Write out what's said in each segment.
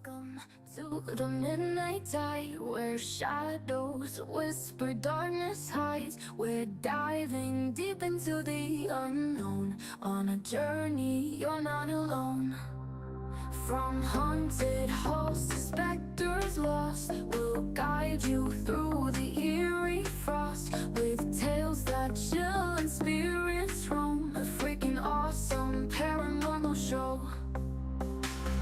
Welcome to the midnight tide, where shadows whisper, darkness hides. We're diving deep into the unknown, on a journey you're not alone. From haunted halls to specters lost, we'll guide you through the eerie frost, with tales that chill and spirits roam. A freaking awesome paranormal show.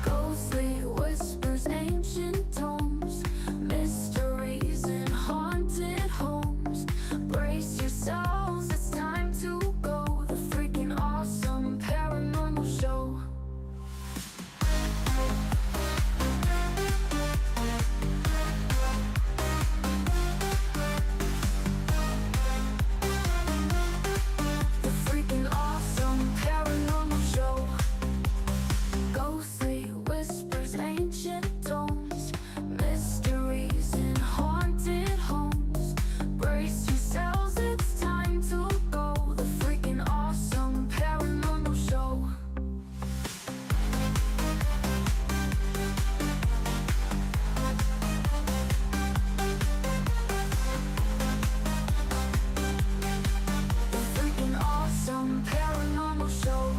Ghostly whispers, ancient tomes, mysteries in haunted homes. Brace yourselves, it's time to go. The freaking awesome paranormal show. The freaking awesome paranormal show. Ghostly whispers, ancient tomes, mysteries in haunted homes. Brace yourselves, it's time to go. The freaking awesome paranormal show. The freaking awesome paranormal show.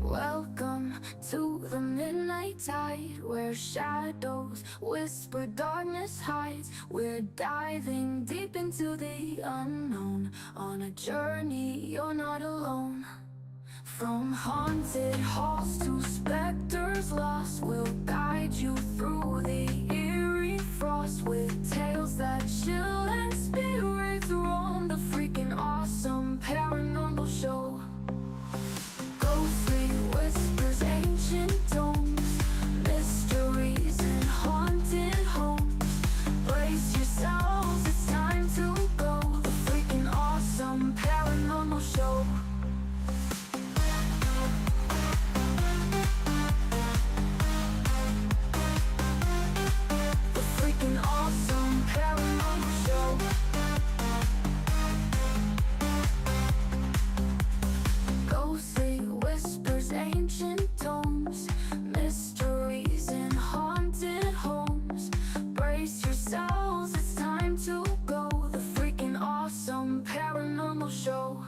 Welcome to the midnight tide, where shadows whisper, darkness hides. We're diving deep into the unknown, on a journey you're not alone. From haunted halls to specters lost, we'll guide you through the eerie frost, with tales that chill and spirits roam. The freaking awesome paranormal show. Ghostly whispers, ancient tomes, mysteries in haunted homes. Brace yourselves, it's time to go. The freaking awesome paranormal show. The freaking awesome paranormal show. Ghostly whispers, ancient tomes, mysteries in haunted homes. Brace yourselves, it's time to go. The freaking awesome paranormal show.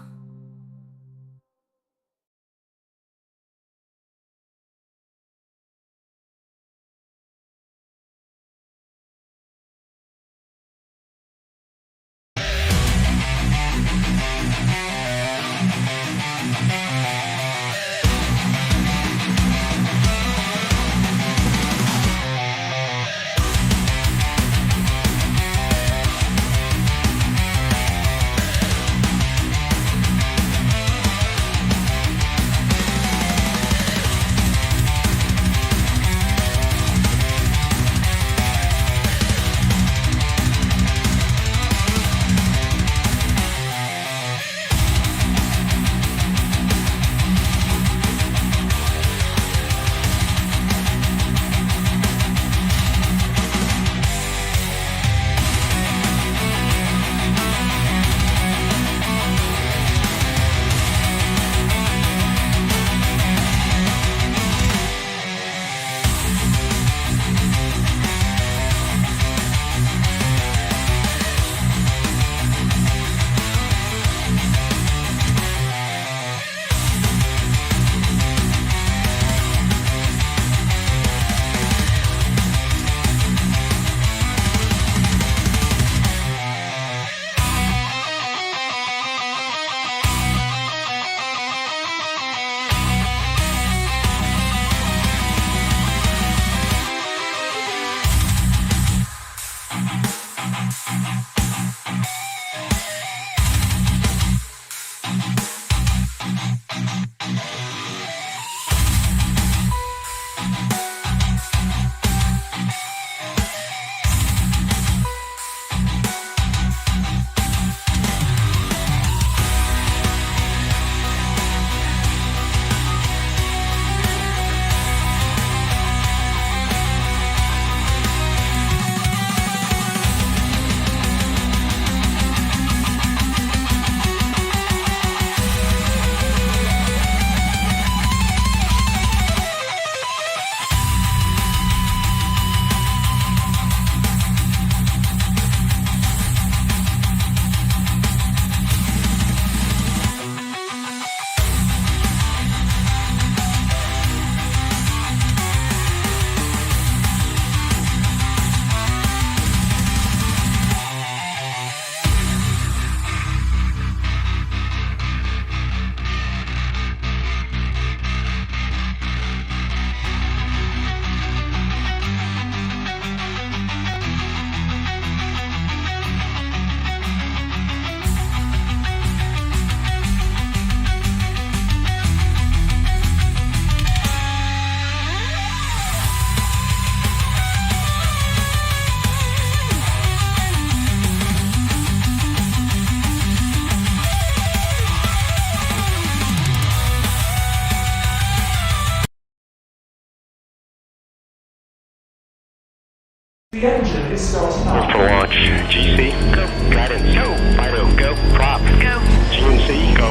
The engine is starting up. For launch. GC, go. Guidance, go. Fido, go. Prop, go. GNC, go.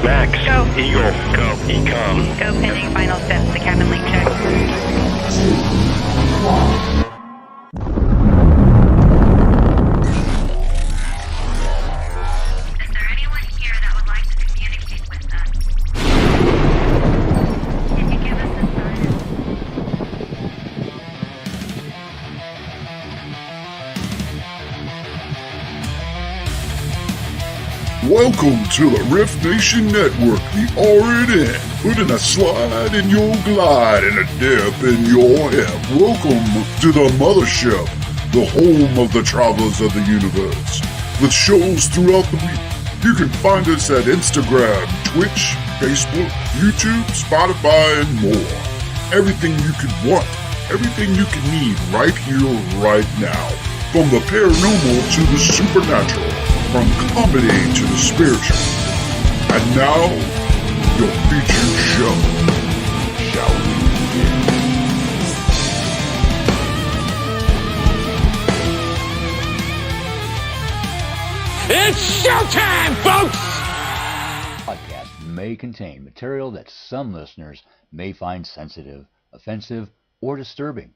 Max, go. Eagle, go. Ecom, go. Pending final steps to cabin link check. 3, 2, 1. Is there anyone here that would like to communicate with us? Can you give us a sign? Welcome to the Rift Nation Network, the RNN, putting a slide in your glide and a dip in your hip. Welcome to the mothership, the home of the travelers of the universe. With shows throughout the week, you can find us at Instagram, Twitch, Facebook, YouTube, Spotify, and more. Everything you could want, everything you could need right here, right now. From the paranormal to the supernatural. From comedy to the spiritual. And now, your featured show. Shall we begin? It's showtime, folks! Podcast may contain material that some listeners may find sensitive, offensive, or disturbing.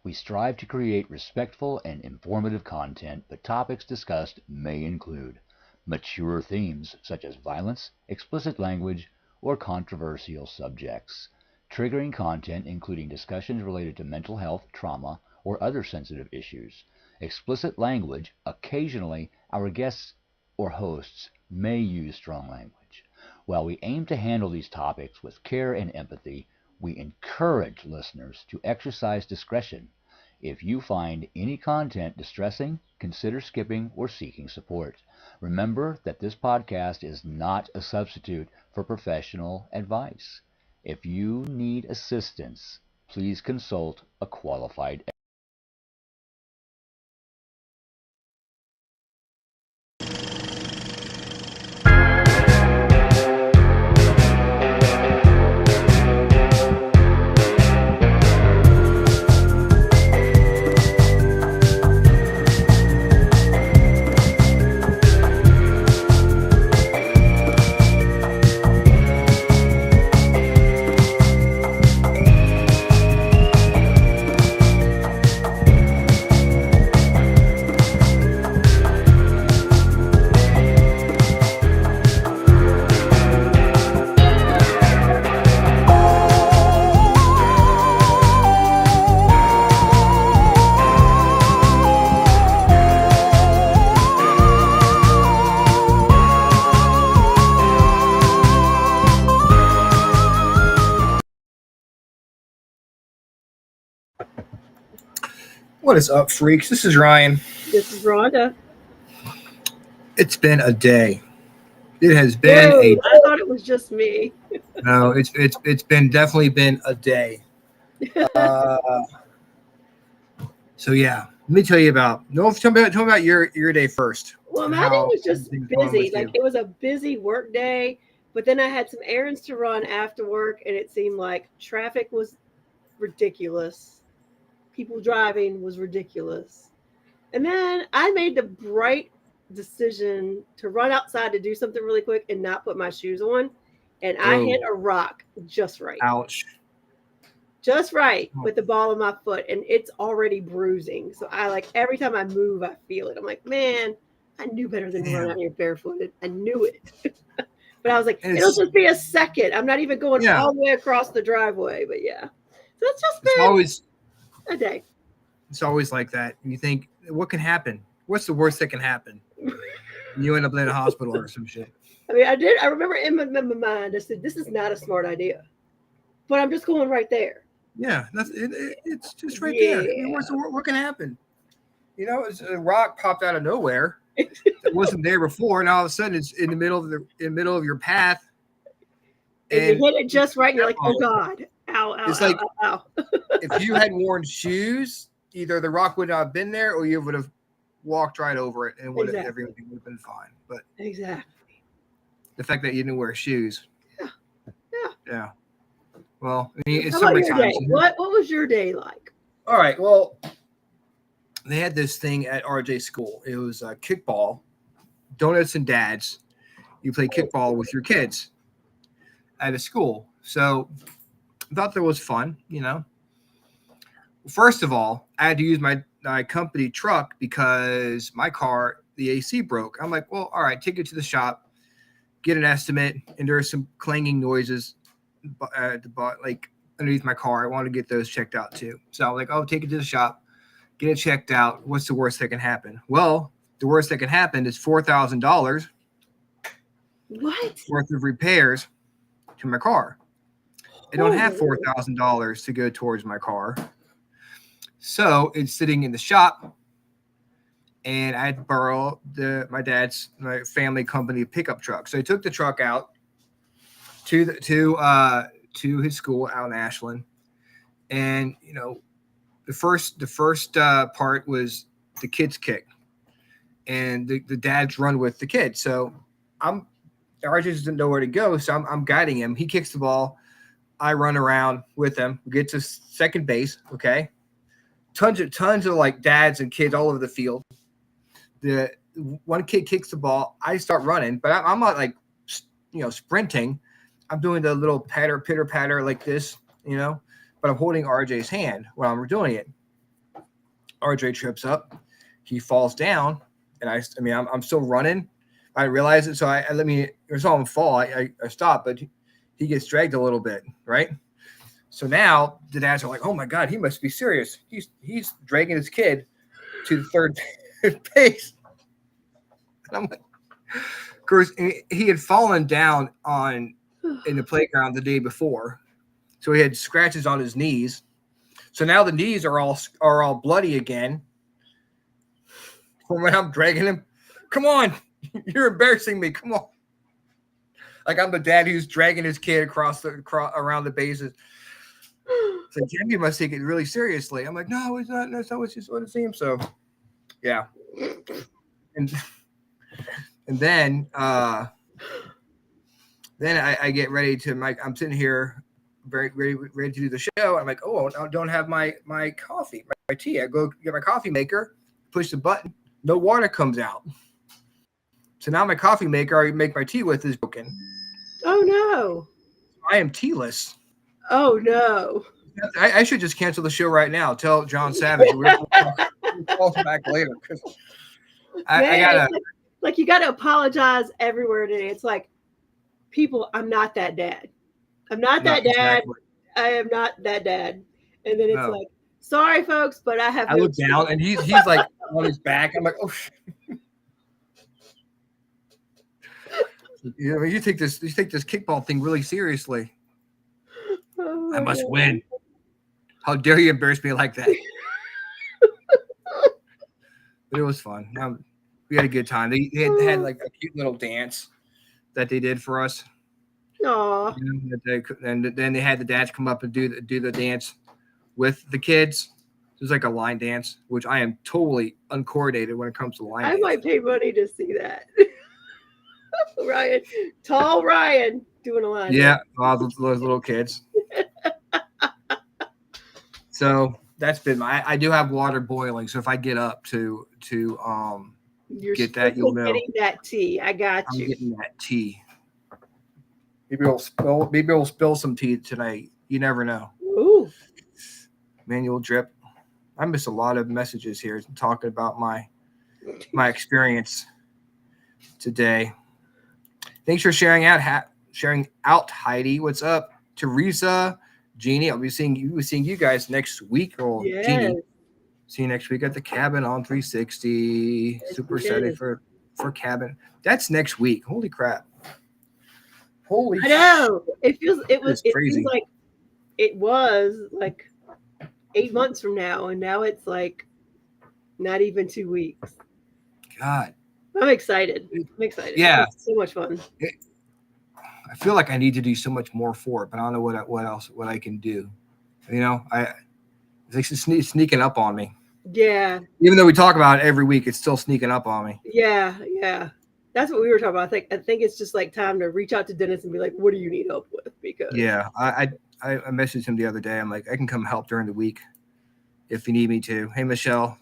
We strive to create respectful and informative content, but topics discussed may include mature themes such as violence, explicit language, or controversial subjects, triggering content including discussions related to mental health, trauma, or other sensitive issues, explicit language. Occasionally, our guests or hosts may use strong language. While we aim to handle these topics with care and empathy, we encourage listeners to exercise discretion. If you find any content distressing, consider skipping or seeking support. Remember that this podcast is not a substitute for professional advice. If you need assistance, please consult a qualified expert. What is up, freaks? This is Ryan. This is Rhonda. It's been a day. It has been I thought it was just me. No, it's been definitely been a day. So yeah, let me tell you about. No, tell me about your day first. Well, my day was just busy. Like it was a busy work day, but then I had some errands to run after work, and it seemed like traffic was ridiculous. People driving was ridiculous. And then I made the bright decision to run outside to do something really quick and not put my shoes on. And I hit a rock just right. Ouch. Just right with the ball of my foot. And it's already bruising. So I every time I move, I feel it. I'm like, man, I knew better than to run out here barefooted. I knew it. But I was like, it'll just be a second. I'm not even going all the way across the driveway. But yeah. So it's just been a day. It's always like that. And you think, what can happen? What's the worst that can happen? You end up in a hospital or some shit. I mean, I remember in my mind, I said, this is not a smart idea. But I'm just going right there. Yeah, it's just right there. I mean, what can happen? You know, it's a rock popped out of nowhere. It wasn't there before, and all of a sudden it's in the middle of your path. And you hit it just right, and you're like, oh God. Ow, ow, it's ow, like, ow, ow. If you had worn shoes, either the rock would not have been there or you would have walked right over it and everything would have been fine. But exactly. The fact that you didn't wear shoes. Yeah. Well, I mean, it's How so about many your times. day? What was your day like? All right. Well, they had this thing at RJ school. It was kickball, donuts and dads. You play kickball with your kids at a school. So I thought that was fun, you know. First of all, I had to use my company truck because my car, the AC broke. I'm like, well, all right, take it to the shop, get an estimate, and there are some clanging noises like underneath my car. I want to get those checked out too. So I'm like, oh, take it to the shop, get it checked out. What's the worst that can happen? Well, the worst that can happen is $4,000 worth of repairs to my car. I don't have $4,000 to go towards my car. So it's sitting in the shop, and I had to borrow my family company pickup truck. So I took the truck out to his school out in Ashland, and you know, the first part was the kids kick, and the dads run with the kids. So RJ doesn't know where to go, so I'm guiding him. He kicks the ball, I run around with him. We get to second base, okay. Tons of like dads and kids all over the field. The one kid kicks the ball. I start running, but I'm not like, you know, sprinting. I'm doing the little pitter patter like this, you know, but I'm holding RJ's hand while I'm doing it. RJ trips up. He falls down, and I'm still running. I realize it, so I saw him fall. I stop, but he gets dragged a little bit, right? So now the dads are like, "Oh my God, he must be serious. He's dragging his kid to the third base." And I'm like, of course, he had fallen down in the playground the day before, so he had scratches on his knees. So now the knees are all bloody again from when I'm dragging him. Come on, you're embarrassing me. Come on, like I'm the dad who's dragging his kid around the bases. So Jimmy must take it really seriously. I'm like, no, it's not. That's not what it seems. So, yeah, and then I get ready to I'm sitting here, very ready to do the show. I'm like, oh, I don't have my coffee, my tea. I go get my coffee maker, push the button, no water comes out. So now my coffee maker I make my tea with is broken. Oh no! I am tealess. Oh no! I should just cancel the show right now. Tell John Savage we'll call him back later because I gotta. Like you gotta apologize everywhere today. It's like, people, I'm not that dad. I'm not that dad. Exactly. I am not that dad. And then it's like, sorry folks, but I have. I look down and he's like on his back. I'm like, oh. You take this kickball thing really seriously. Oh, I must win. How dare you embarrass me like that? But it was fun. We had a good time. They had like a cute little dance that they did for us. Aww. And then they had the dads come up and do the dance with the kids. It was like a line dance, which I am totally uncoordinated when it comes to line dance. I might pay money to see that. Ryan, tall Ryan doing a line. Yeah, all those little kids. So that's been I do have water boiling. So if I get up to get that, you'll know. Getting that tea. I got you. I'm getting that tea. Maybe we'll spill some tea tonight. You never know. Ooh. Manual drip. I missed a lot of messages here talking about my experience today. Thanks for sharing out, Heidi. What's up, Teresa, Jeannie? I'll be seeing you guys next week. Or yes. Jeannie, see you next week at the cabin on 360. Yes, super excited for cabin. That's next week. Holy crap! I know. It feels crazy. Like it was like 8 months from now, and now it's like not even 2 weeks. God. I'm excited. Yeah. It's so much fun. I feel like I need to do so much more for it, but I don't know what I can do. You know, it's sneaking up on me. Yeah. Even though we talk about it every week, it's still sneaking up on me. Yeah. That's what we were talking about. I think it's just like time to reach out to Dennis and be like, what do you need help with? Because I messaged him the other day. I'm like, I can come help during the week if you need me to. Hey, Michelle.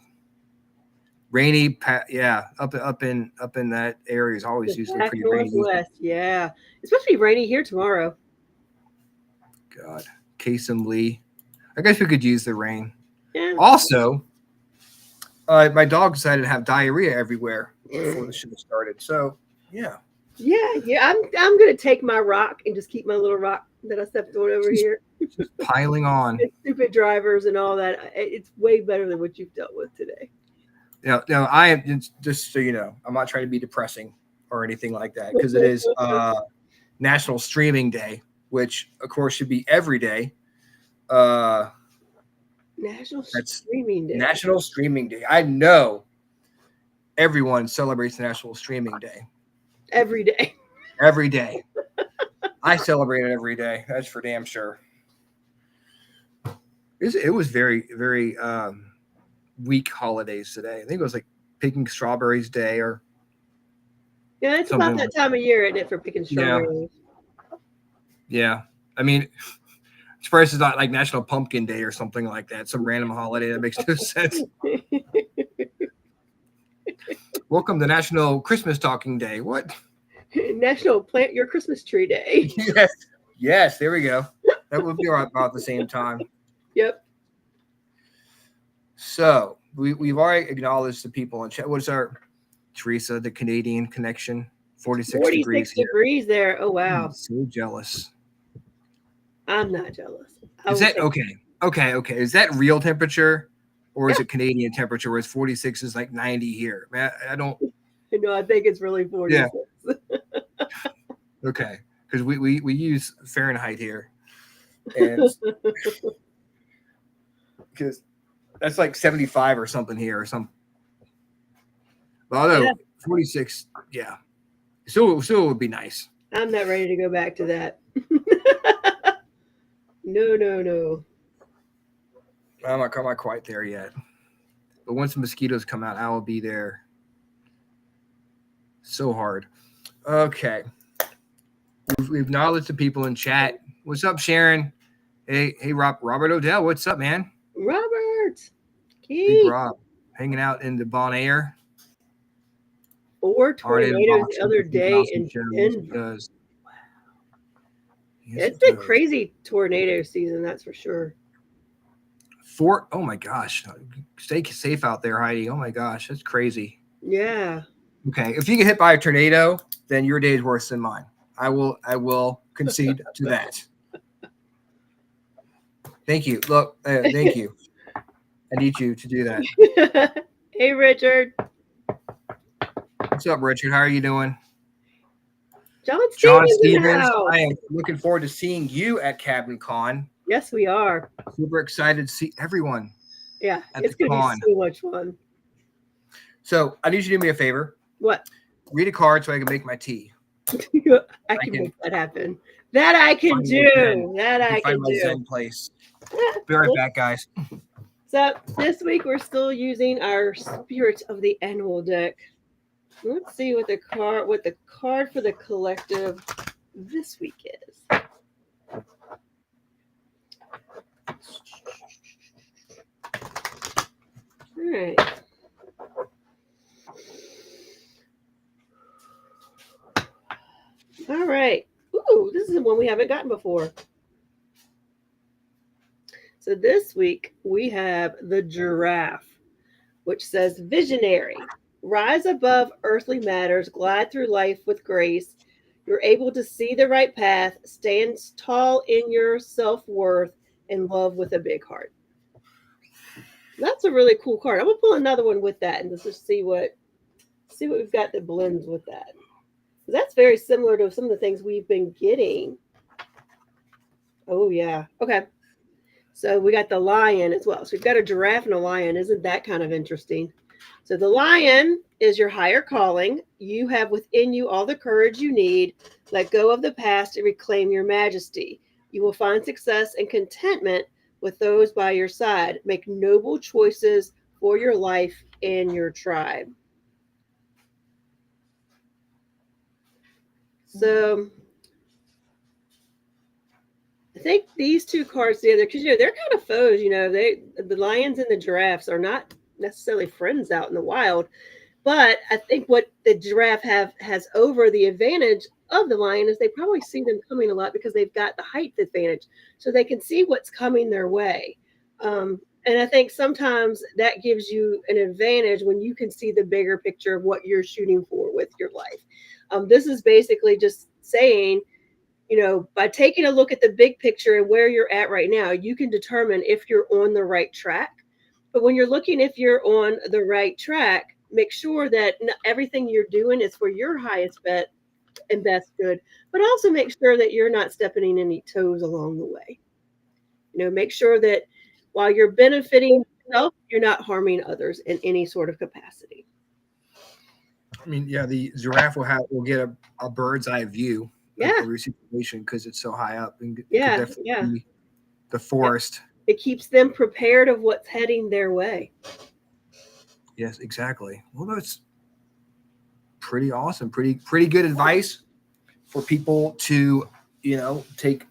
Rainy, yeah, up in that area is always usually Back pretty rainy. northwest, yeah. It's supposed to be rainy here tomorrow. God, Kasem Lee. I guess we could use the rain. Yeah. Also, my dog decided to have diarrhea everywhere before the show started. So, yeah. Yeah. I'm gonna take my rock and just keep my little rock that I stepped on over here. Just piling on. Stupid drivers and all that. It's way better than what you've dealt with today. No, I am just so you know, I'm not trying to be depressing or anything like that because it is National Streaming Day, which of course should be every day. National Streaming Day. National Streaming Day. I know everyone celebrates National Streaming Day. Every day. Every day. I celebrate it every day. That's for damn sure. It was very, very weak holidays today. I think it was like picking strawberries day or yeah, it's about that time of year, isn't it, for picking strawberries? Yeah. I mean, I'm surprised it's not like National Pumpkin Day or something like that. Some random holiday that makes no sense. Welcome to National Christmas Talking Day. What? National Plant Your Christmas Tree Day. Yes, there we go. That would be about the same time. Yep. So we've already acknowledged the people in chat. What's our Teresa, the Canadian connection? 46 degrees there. Oh wow. I'm so jealous. I'm not jealous. Is that okay? Okay. Is that real temperature or is it Canadian temperature where it's 46 is like 90 here? Man, I don't no, I think it's really 46. Yeah. Okay. Because we use Fahrenheit here. And because that's like 75 or something here or something. Although 46, yeah. So it would be nice. I'm not ready to go back to that. No. I'm not quite there yet. But once the mosquitoes come out, I will be there. So hard. Okay. We've acknowledged the people in chat. What's up, Sharon? Hey, Robert Odell. What's up, man? Robert. Big Rob. Hanging out in the Bon Air. 4 tornadoes the other day in Denver. It's been crazy tornado season, that's for sure. 4, oh my gosh. Stay safe out there, Heidi. Oh my gosh, that's crazy. Yeah. Okay, if you get hit by a tornado, then your day is worse than mine. I will concede to that. Thank you. Look, thank you. I need you to do that. Hey, Richard. What's up, Richard? How are you doing? John Stevens. I am looking forward to seeing you at Cabin Con. Yes, we are. Super excited to see everyone. Yeah, it's going to be so much fun. So I need you to do me a favor. What? Read a card so I can make my tea. I can make that happen. That I can do. That I can do. Zen place. Be right back, guys. So this week we're still using our Spirit of the Animal deck. Let's see what the card for the collective this week is. All right. All right. Ooh, this is the one we haven't gotten before. So this week we have the Giraffe, which says visionary. Rise above earthly matters, glide through life with grace. You're able to see the right path, stand tall in your self-worth, and love with a big heart. That's a really cool card. I'm gonna pull another one with that and let's just see what we've got that blends with that. That's very similar to some of the things we've been getting. Oh yeah. Okay. So we got the lion as well. So we've got a giraffe and a lion. Isn't that kind of interesting? So the lion is your higher calling. You have within you all the courage you need. Let go of the past and reclaim your majesty. You will find success and contentment with those by your side. Make noble choices for your life and your tribe. So I think these two cards together, because they're kind of foes. The lions and the giraffes are not necessarily friends out in the wild. But I think what the giraffe has over the advantage of the lion is they probably see them coming a lot because they've got the height advantage, so they can see what's coming their way. And I think sometimes that gives you an advantage when you can see the bigger picture of what you're shooting for with your life. This is basically just saying, by taking a look at the big picture and where you're at right now, you can determine if you're on the right track. But when you're looking if you're on the right track, make sure that everything you're doing is for your highest bet and best good, but also make sure that you're not stepping in any toes along the way. Make sure that while you're benefiting yourself, you're not harming others in any sort of capacity. I mean, yeah, the giraffe will get a bird's eye view of every situation because it's so high up, and it could definitely be the forest. It keeps them prepared of what's heading their way. Yes, exactly. Well, that's pretty awesome. Pretty good advice for people to, take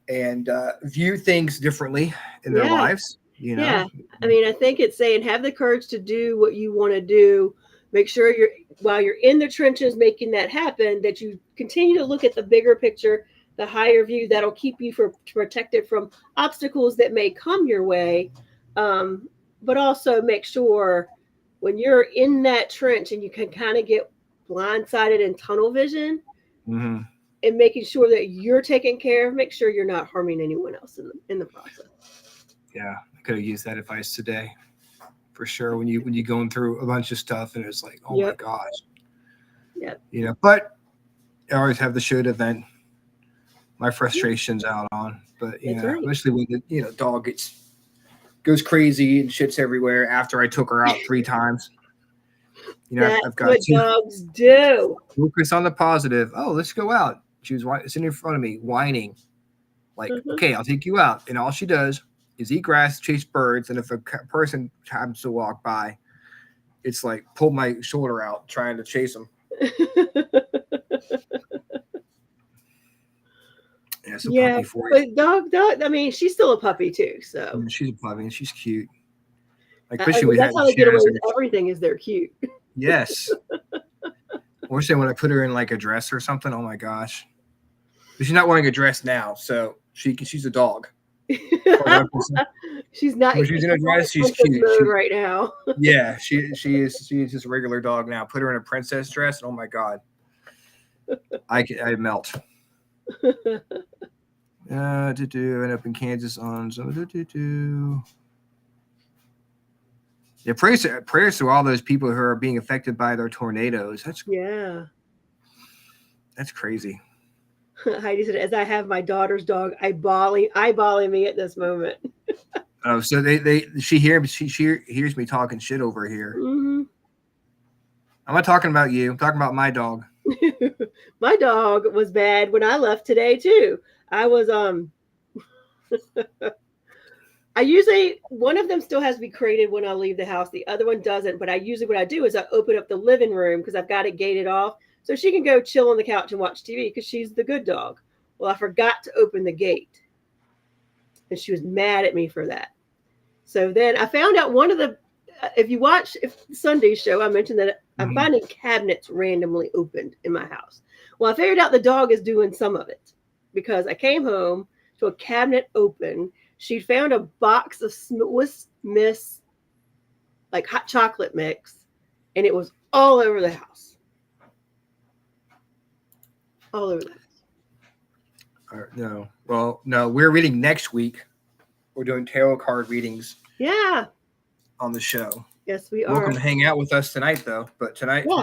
and view things differently in their lives. Yeah. I mean, I think it's saying have the courage to do what you want to do. Make sure while you're in the trenches making that happen, that you continue to look at the bigger picture, the higher view that'll keep you protected from obstacles that may come your way. But also make sure when you're in that trench and you can kind of get blindsided in tunnel vision, and making sure that you're taken care of, make sure you're not harming anyone else in the process. Yeah, I could have used that advice today for sure. When you going through a bunch of stuff and it's like, oh my gosh. Yeah. But I always have the show to vent my frustrations out on. But especially when the dog goes crazy and shits everywhere after I took her out 3 times. That's I've got what dogs do. Focus on the positive. Oh, let's go out. She was sitting in front of me, whining. Like, okay, I'll take you out. And all she does is eat grass, chase birds. And if a person happens to walk by, it's like pull my shoulder out trying to chase them. Puppy for you. But dog. I mean, she's still a puppy too. So she's a puppy and she's cute. Like, that's how they get away with everything. Is they're cute. Yes. Or say when I put her in like a dress or something. Oh my gosh. But she's not wearing a dress now, so she's a dog. She's not. When she's in a dress, she's cute right now. Yeah, she is just a regular dog now. Put her in a princess dress, and oh my god, I melt. End up in Kansas on some. Yeah, prayers to all those people who are being affected by their tornadoes. That's crazy. Heidi said, as I have my daughter's dog eyeballing me at this moment. Oh, so she hears me talking shit over here. Mm-hmm. I'm not talking about you. I'm talking about my dog. My dog was bad when I left today too. I was I usually, one of them still has to be crated when I leave the house. The other one doesn't. But what I do is I open up the living room because I've got it gated off so she can go chill on the couch and watch TV because she's the good dog. Well, I forgot to open the gate. And she was mad at me for that. So then I found out one of the, if you watch Sunday's show, I mentioned that I'm finding cabinets randomly opened in my house. Well, I figured out the dog is doing some of it because I came home to a cabinet open. She found a box of Swiss Miss, like hot chocolate mix, and it was all over the house. All over the house. No. Well, no, we're reading next week. We're doing tarot card readings. Yeah. On the show. Yes, we are. Welcome to hang out with us tonight, though. But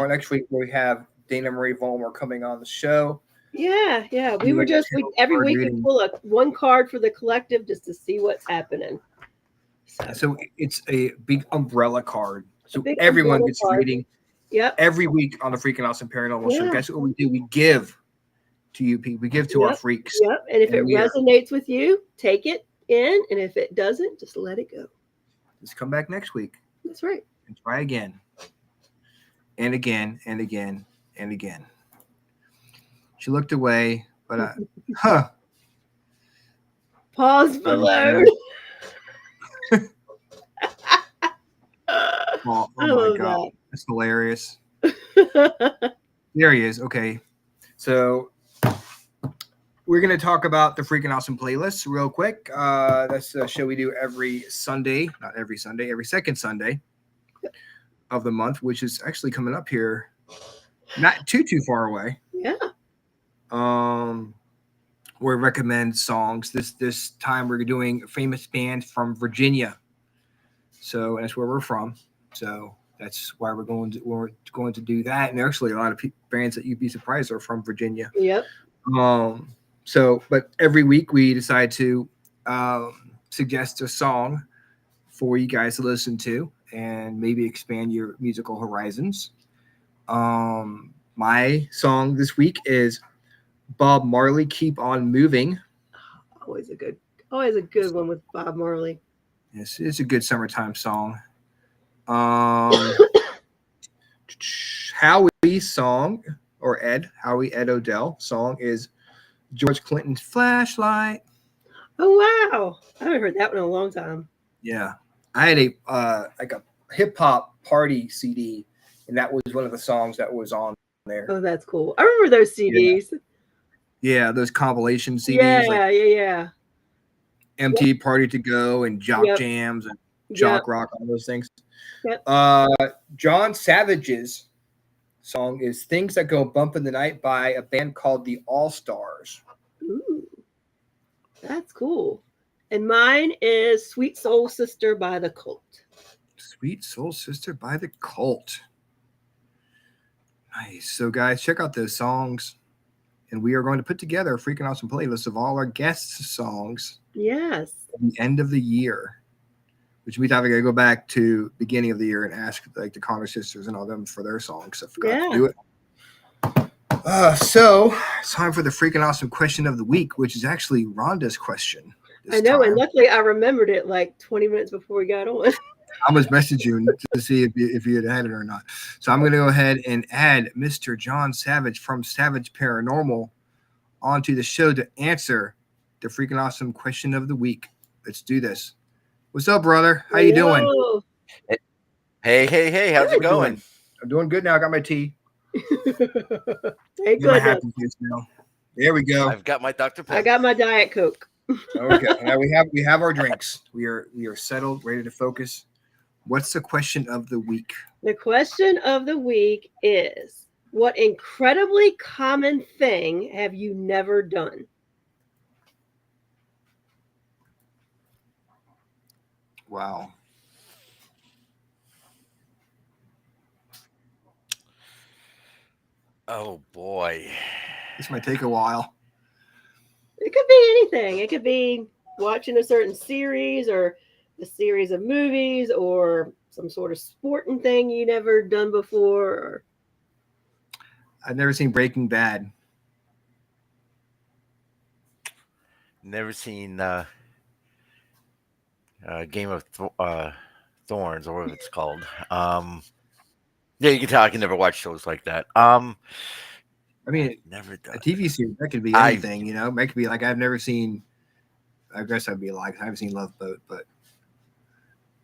next week, we have Dana Marie Vollmer coming on the show. Yeah. Every week we pull one card for the collective just to see what's happening. So it's a big umbrella card. So everyone gets a reading. Yep. Every week on the Freakin Awesome Paranormal Show. Guess what we do? We give to you people. We give to our freaks. Yep. And if it resonates with you, take it in. And if it doesn't, just let it go. Just come back next week. That's right. And try again. And again and again and again. She looked away, but Pause for load. Oh I my love god, that's hilarious. that. There he is. Okay, so we're gonna talk about the Freakin' Awesome playlist real quick. That's a show we do every Sunday, not every Sunday, every second Sunday of the month, which is actually coming up here, not too far away. Yeah. We recommend songs. This time we're doing famous bands from Virginia. So that's where we're from. So that's why we're going to do that. And actually, a lot of bands that you'd be surprised are from Virginia. Yep. So, but every week we decide to suggest a song for you guys to listen to and maybe expand your musical horizons. My song this week is Bob Marley, "Keep on Moving." Always a good one with Bob Marley. Yes, it's a good summertime song. Howie's song, or Howie Ed Odell song is George Clinton's "Flashlight." Oh wow, I haven't heard that one in a long time. Yeah, I had a like a hip hop party CD, and that was one of the songs that was on there. Oh, that's cool. I remember those CDs. Yeah, those compilation CDs. Yeah, yeah. MTV Party to Go and Jock Jams and Jock Rock, all those things. Yep. John Savage's song is "Things That Go Bump in the Night" by a band called the All Stars. Ooh, that's cool. And mine is "Sweet Soul Sister" by The Cult. Sweet Soul Sister by The Cult. Nice. So, guys, check out those songs. And we are going to put together a freaking awesome playlist of all our guests' songs. Yes. At the end of the year. Which means I got to go back to beginning of the year and ask like the Connor sisters and all them for their songs. I forgot to do it. So it's time for the freaking awesome question of the week, which is actually Rhonda's question. I know, and luckily I remembered it like 20 minutes before we got on. I was messaging you to see if you had had it or not. So I'm going to go ahead and add Mr. John Savage from Savage Paranormal onto the show to answer the freaking awesome question of the week. Let's do this. What's up, brother? How you doing? Hey. How's it going? I'm doing good now. I got my tea. Hey, good. Now. There we go. I've got my Dr. Pepper. I got my Diet Coke. Okay. Now we have our drinks. We are settled, ready to focus. What's the question of the week? The question of the week is, what incredibly common thing have you never done? Wow. Oh boy. This might take a while. It could be anything. It could be watching a certain series or a series of movies or some sort of sporting thing you never done before. I've never seen Breaking Bad. Never seen Game of Thorns, or whatever it's called. Yeah, you can tell I can never watch shows like that. I mean, never done a TV series that could be anything, It could be like I've never seen. I guess I'd be like I haven't seen Love Boat, but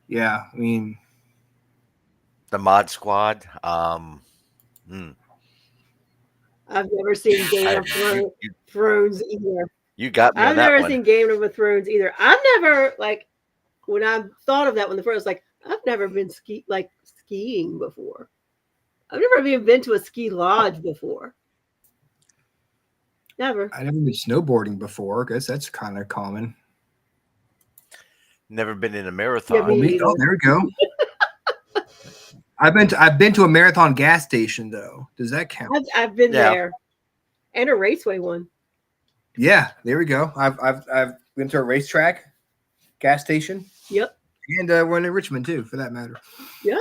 yeah, I mean, the Mod Squad. I've never seen Game of Thrones either. You got me. I've never seen Game of Thrones either. I've never when I thought of that when the first I've never been skiing before. I've never even been to a ski lodge before. Never. I've never been snowboarding before. I guess that's kind of common. Never been in a marathon. Oh, there we go. I've been to a marathon gas station though. Does that count? I've been there, and a raceway one. Yeah, there we go. I've been to a racetrack, gas station. Yep. And one in Richmond too, for that matter. Yeah.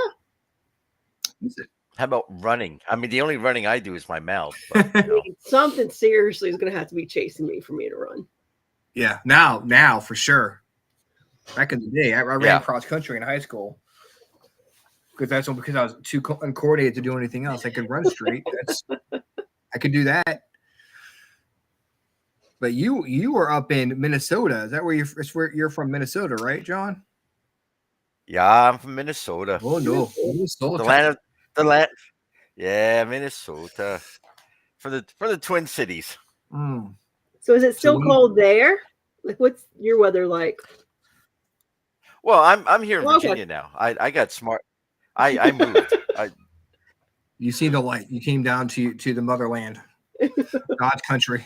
How about running? I mean, the only running I do is my mouth. But, something seriously is going to have to be chasing me for me to run. Yeah, now for sure. Back in the day, I ran cross country in high school because I was too uncoordinated to do anything else. I could run straight. I could do that. But you were up in Minnesota. Is that where you're from? Minnesota, right, John? Yeah, I'm from Minnesota. Oh no, The Minnesota. land of the land. Yeah, Minnesota. For the Twin Cities. Mm. So is it So still cold there? Like, what's your weather like? Well, I'm here in Well, okay. Virginia now. I got smart. I moved. You see the light. You came down to the motherland, God's country.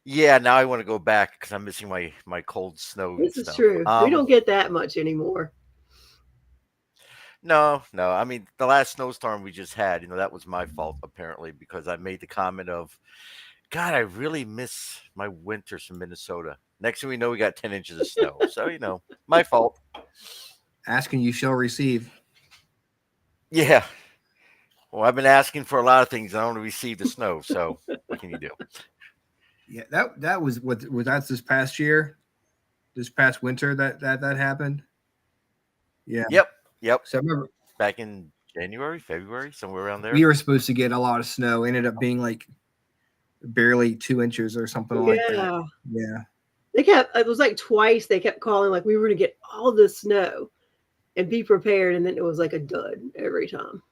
Yeah, now I want to go back because I'm missing my cold snow. This and is stuff. true. We don't get that much anymore. No. I mean, the last snowstorm we just had, that was my fault apparently because I made the comment of, God, I really miss my winters from Minnesota. Next thing we know, we got 10 inches of snow. So my fault. Asking you shall receive. Yeah. Well, I've been asking for a lot of things. I don't receive the snow. So what can you do? Yeah, that was that's this past year, this past winter that happened. Yeah. Yep. So I remember back in January, February, somewhere around there. We were supposed to get a lot of snow. Ended up being like barely 2 inches or something like that. Yeah. It was like twice they kept calling, like we were going to get all this snow and be prepared. And then it was like a dud every time.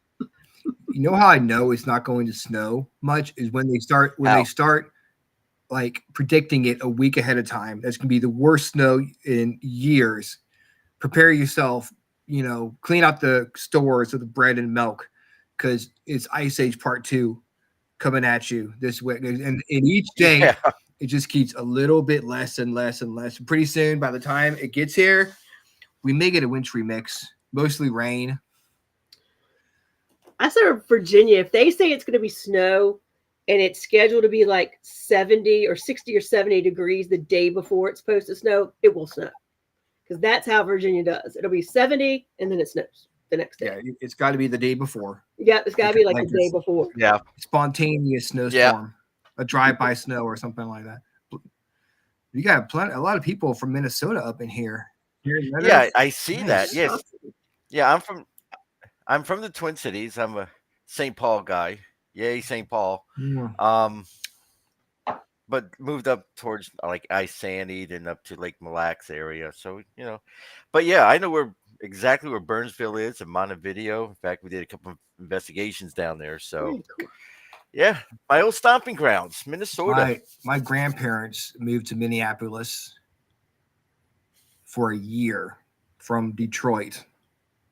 You know how I know it's not going to snow much is when they start like predicting it a week ahead of time. That's gonna be the worst snow in years. Prepare yourself, clean out the stores of the bread and milk because it's Ice Age Part 2 coming at you this way. And each day it just keeps a little bit less and less and less. Pretty soon, by the time it gets here, we may get a wintry mix, mostly rain. I said Virginia, if they say it's going to be snow and it's scheduled to be like 70 or 60 or 70 degrees the day before it's supposed to snow, it will snow. Because that's how Virginia does. It'll be 70 and then it snows the next day. Yeah, it's got to be the day before. Yeah, it's got to be like the day before. Yeah. Spontaneous snowstorm, a drive-by snow or something like that. You got a lot of people from Minnesota up in here. Yeah, I see that. Yes. Awesome. Yeah, I'm from the Twin Cities. I'm a St. Paul guy. Yay, St. Paul. Yeah. But moved up towards like Isanti and up to Lake Mille Lacs area. So, but yeah, I know exactly where Burnsville is in Montevideo. In fact, we did a couple of investigations down there. So, yeah, my old stomping grounds, Minnesota. My grandparents moved to Minneapolis for a year from Detroit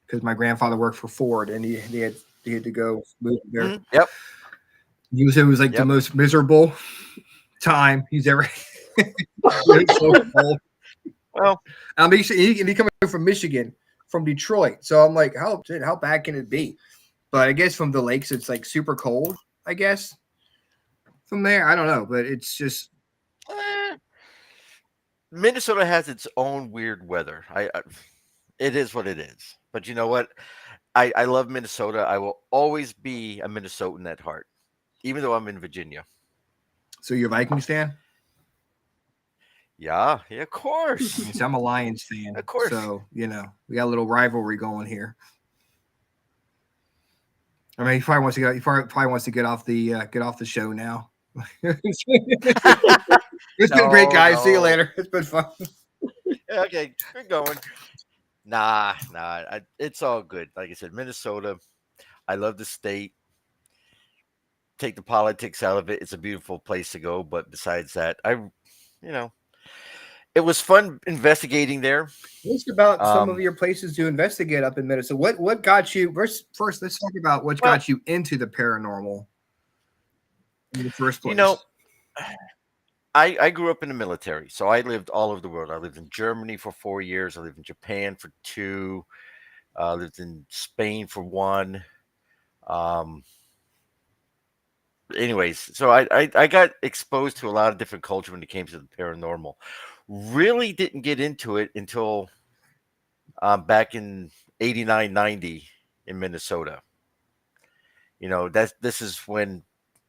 because my grandfather worked for Ford and he had to go move there. Mm-hmm. Yep. It was like the most miserable time he's ever. So cold. Well, he coming from Michigan, from Detroit. So I'm like, how bad can it be? But I guess from the lakes, it's like super cold. I guess from there, I don't know, but it's just Minnesota has its own weird weather. It is what it is. But you know what? I love Minnesota. I will always be a Minnesotan at heart, even though I'm in Virginia. So you're a Vikings fan? Yeah, of course. So I'm a Lions fan. Of course. So, we got a little rivalry going here. I mean, he probably wants to get off the show now. It's been great, guys. See you later. It's been fun. Okay, keep going. Nah. It's all good. Like I said, Minnesota. I love the state. Take the politics out of it. It's a beautiful place to go. But besides that, it was fun investigating there. Let's about some of your places to investigate up in Minnesota. What got you first? Let's talk about what got you into the paranormal in the first place. I grew up in the military, so I lived all over the world. I lived in Germany for 4 years. I lived in Japan for 2. I lived in Spain for 1. Anyways, so I got exposed to a lot of different culture when it came to the paranormal. Really didn't get into it until back in 89, 90 in Minnesota. This is when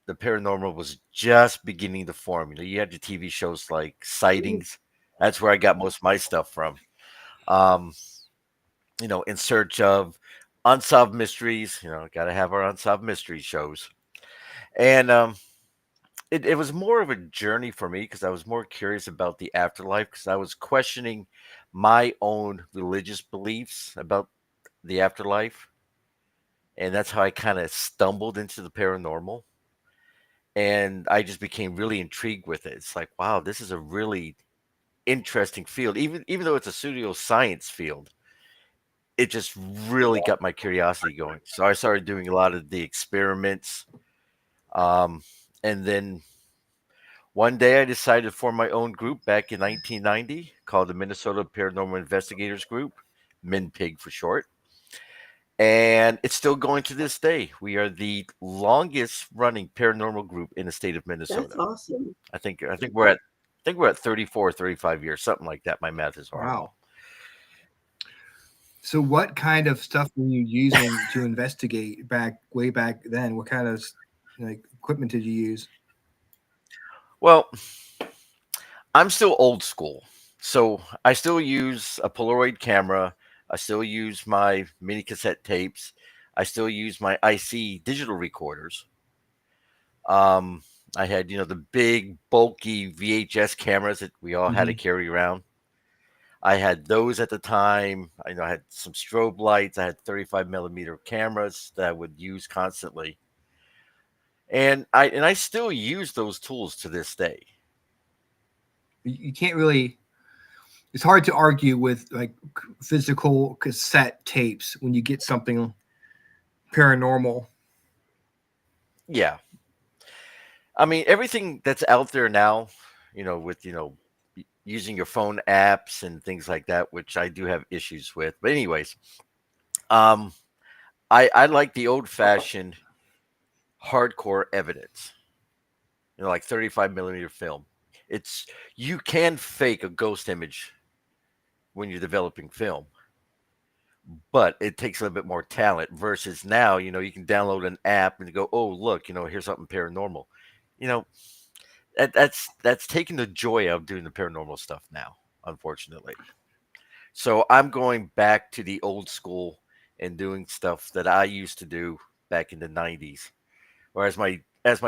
the paranormal was just beginning to form. You had the TV shows like Sightings. That's where I got most of my stuff from. In search of unsolved mysteries. Got to have our unsolved mystery shows. And it was more of a journey for me because I was more curious about the afterlife because I was questioning my own religious beliefs about the afterlife, and that's how I kind of stumbled into the paranormal. And I just became really intrigued with it. It's like, wow, this is a really interesting field. Even though it's a pseudoscience field, it just really got my curiosity going. So I started doing a lot of the experiments. Um, and then one day I decided to form my own group back in 1990 called the Minnesota Paranormal Investigators Group, MINPIG for short. And it's still going to this day. We are the longest running paranormal group in the state of That's Minnesota. awesome. I think we're at 34 or 35 years, something like that. My math is horrible. Wow. So what kind of stuff were you using to investigate way back then? What kind of equipment did you use? Well, I'm still old school. So I still use a Polaroid camera. I still use my mini cassette tapes. I still use my IC digital recorders. Um, I had, the big bulky VHS cameras that we all had to carry around. I had those at the time. I had some strobe lights. I had 35 millimeter cameras that I would use constantly, and I still use those tools to this day. You can't really. It's hard to argue with like physical cassette tapes when you get something paranormal. Yeah, I mean everything that's out there now, with using your phone apps and things like that, which I do have issues with. But anyways, um, I like the old fashioned hardcore evidence, like 35 millimeter film. It's You can fake a ghost image when you're developing film, but it takes a little bit more talent versus now, you can download an app and go, oh, look, here's something paranormal. You know, that's taking the joy out of doing the paranormal stuff now, unfortunately. So I'm going back to the old school and doing stuff that I used to do back in the 90s, or as my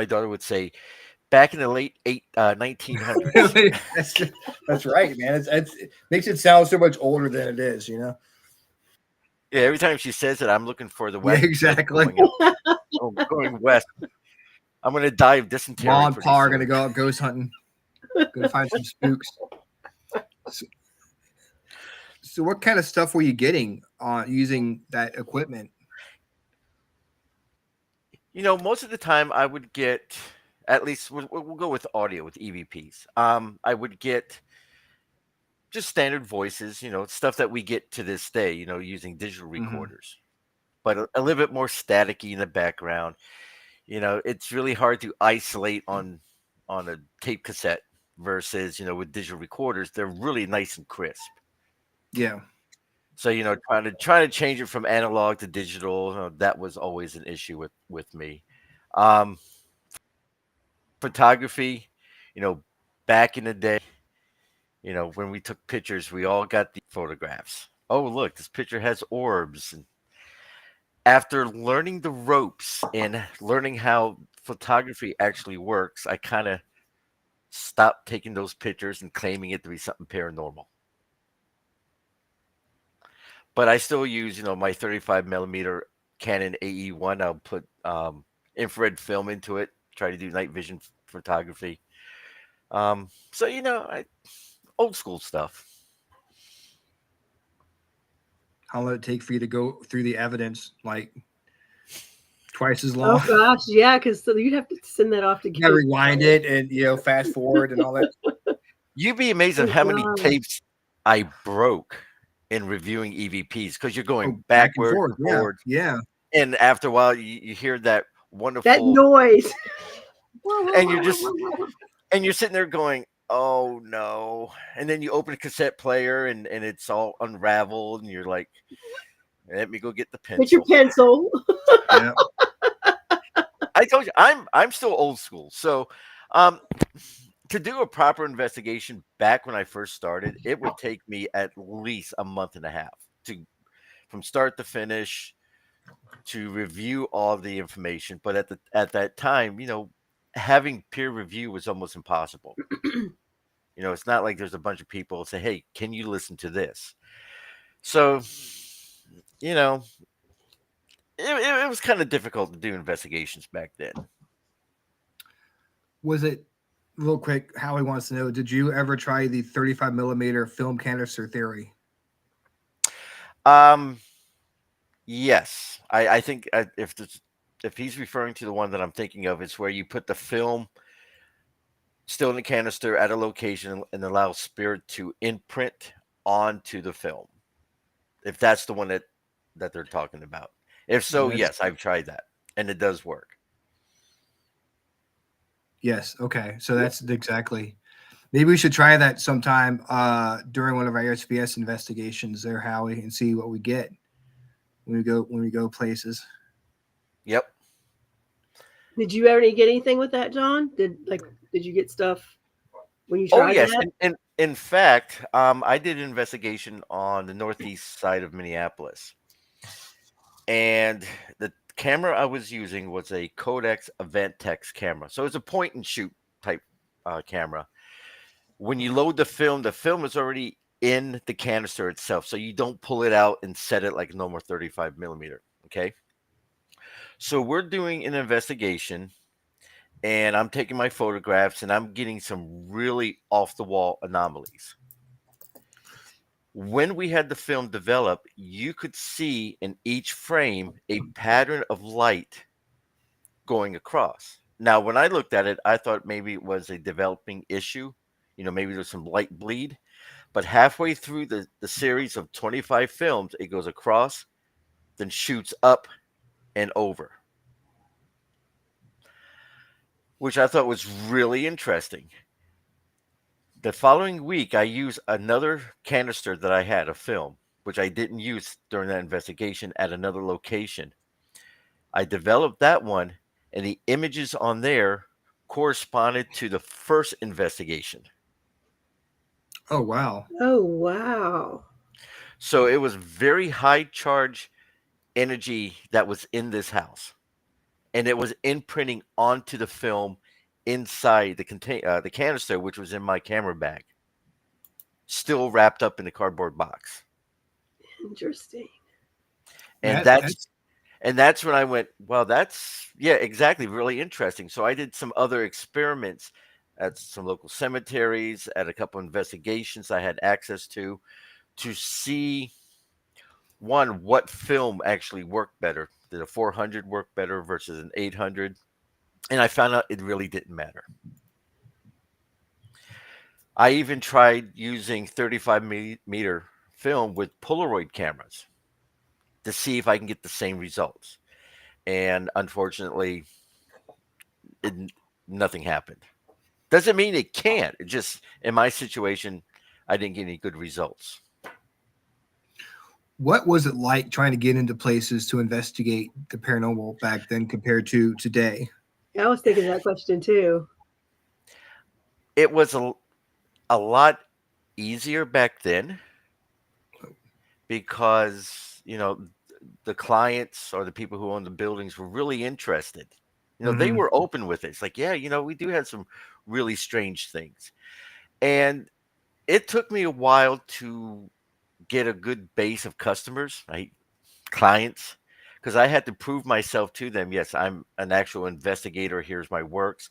daughter would say, back in the late 1900s. That's right, man. It makes it sound so much older than it is, Yeah, every time she says it, I'm looking for the Yeah, west. exactly. Going west. I'm gonna die of dysentery. Mom and pretty Pa are soon. gonna go out ghost hunting, go find some spooks. So what kind of stuff were you getting on using that equipment? Most of the time I would get, at least we'll go with audio with EVPs. I would get just standard voices, stuff that we get to this day, using digital recorders, but a little bit more staticky in the background. It's really hard to isolate on a tape cassette versus, with digital recorders, they're really nice and crisp. Yeah. So, trying to change it from analog to digital, that was always an issue with me. Um, Photography, back in the day, when we took pictures, we all got the photographs. Oh, look, this picture has orbs. And after learning the ropes and learning how photography actually works, I kind of stopped taking those pictures and claiming it to be something paranormal. But I still use, my 35 millimeter Canon AE1. I'll put infrared film into it, try to do night vision photography. So, old school stuff. How long did it take for you to go through the evidence? Like twice as long? Oh gosh, yeah, because you'd have to send that off to You gotta rewind it and fast forward and all that. You'd be amazed at how many tapes I broke in reviewing EVPs because you're going back and backward, forward. Yeah. And after a while, you hear that wonderful that noise, and you're sitting there going, "Oh no!" And then you open a cassette player and it's all unraveled, and you're like, "Let me go get the pencil." Get your pencil. Yeah. I told you, I'm still old school. So, to do a proper investigation back when I first started, it would take me at least a month and a half from start to finish to review all the information. But at that time, having peer review was almost impossible. You know, it's not like there's a bunch of people say, "Hey, can you listen to this?" So, you know, it was kind of difficult to do investigations back then. Was it real quick? Howie wants to know: did you ever try the 35 millimeter film canister theory? Um, yes, I think if he's referring to the one that I'm thinking of, it's where you put the film still in the canister at a location and allow spirit to imprint onto the film. If that's the one that they're talking about. If so, That's, yes, I've tried that and it does work. yes. Okay. So that's exactly. Maybe we should try that sometime during one of our SBS investigations there, Howie, and see what we get when we go places. Yep. Did you ever get anything with that, John? Did you get stuff when you Oh tried yes, that? and in fact, I did an investigation on the northeast side of Minneapolis, and the camera I was using was a Codex Event-Tex camera, so it's a point and shoot type camera. When you load the film is already in the canister itself, so you don't pull it out and set it like a normal 35 millimeter. Okay, so we're doing an investigation and I'm taking my photographs and I'm getting some really off the wall anomalies. When we had the film develop, you could see in each frame a pattern of light going across. Now, when I looked at it, I thought maybe it was a developing issue. You know, maybe there's some light bleed. But halfway through the series of 25 films, it goes across, then shoots up and over, which I thought was really interesting. The following week, I used another canister that I had of film, which I didn't use during that investigation at another location. I developed that one, and the images on there corresponded to the first investigation. Oh wow! Oh wow! So it was very high charge energy that was in this house, and it was imprinting onto the film inside the canister, which was in my camera bag, still wrapped up in a cardboard box. Interesting. And That's that's when I went, well, that's yeah, exactly, really interesting. So I did some other experiments at some local cemeteries, at a couple investigations I had access to see one what film actually worked better. Did a 400 work better versus an 800? And I found out it really didn't matter. I even tried using 35 meter film with Polaroid cameras to see if I can get the same results. And unfortunately, it, nothing happened. Doesn't mean it can't. It just, in my situation, I didn't get any good results. what was it like trying to get into places to investigate the paranormal back then compared to today? I was thinking that question too. It was a lot easier back then because, you know, the clients or the people who own the buildings were really interested. You know, they were open with it. It's like, yeah, you know, we do have some really strange things. And it took me a while to get a good base of customers, right? Clients, because I had to prove myself to them. Yes, I'm an actual investigator. Here's my works.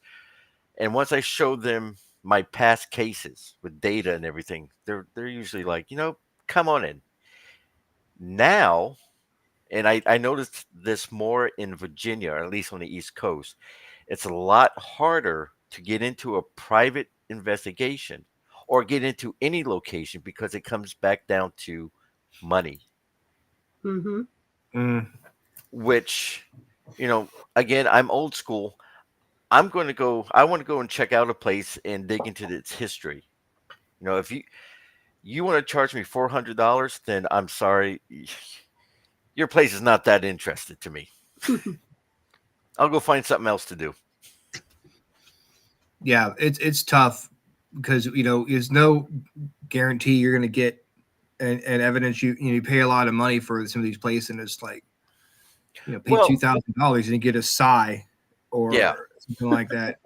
And once I showed them my past cases with data and everything, they're usually like, you know, come on in. Now, and I noticed this more in Virginia, or at least on the East Coast, it's a lot harder to get into a private investigation or get into any location because it comes back down to money. Mm-hmm. Which, you know, again, I'm old school. I want to go and check out a place and dig into its history. You know, if you want to charge me $400, then I'm sorry, your place is not that interested to me. I'll go find something else to do. Yeah, it's tough because there's no guarantee you're going to get an evidence. You pay a lot of money for some of these places, and it's like pay Well, $2,000 and you get a sigh or yeah, something like that.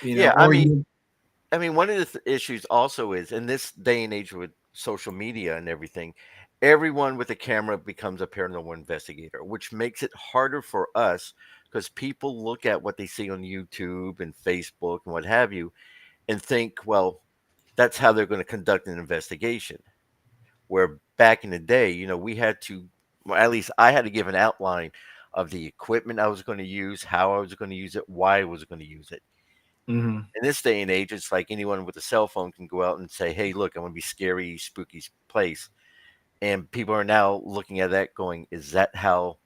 yeah. I Or mean, I mean, one of the issues also is in this day and age with social media and everything, everyone with a camera becomes a paranormal investigator, which makes it harder for us because people look at what they see on YouTube and Facebook and what have you and think, well, that's how they're going to conduct an investigation. Where back in the day, we had to, well, at least I had to give an outline of the equipment I was going to use, how I was going to use it, why I was going to use it. Mm-hmm. In this day and age, it's like anyone with a cell phone can go out and say, "Hey, look, I'm going to be scary, spooky place," and people are now looking at that, going, "Is that how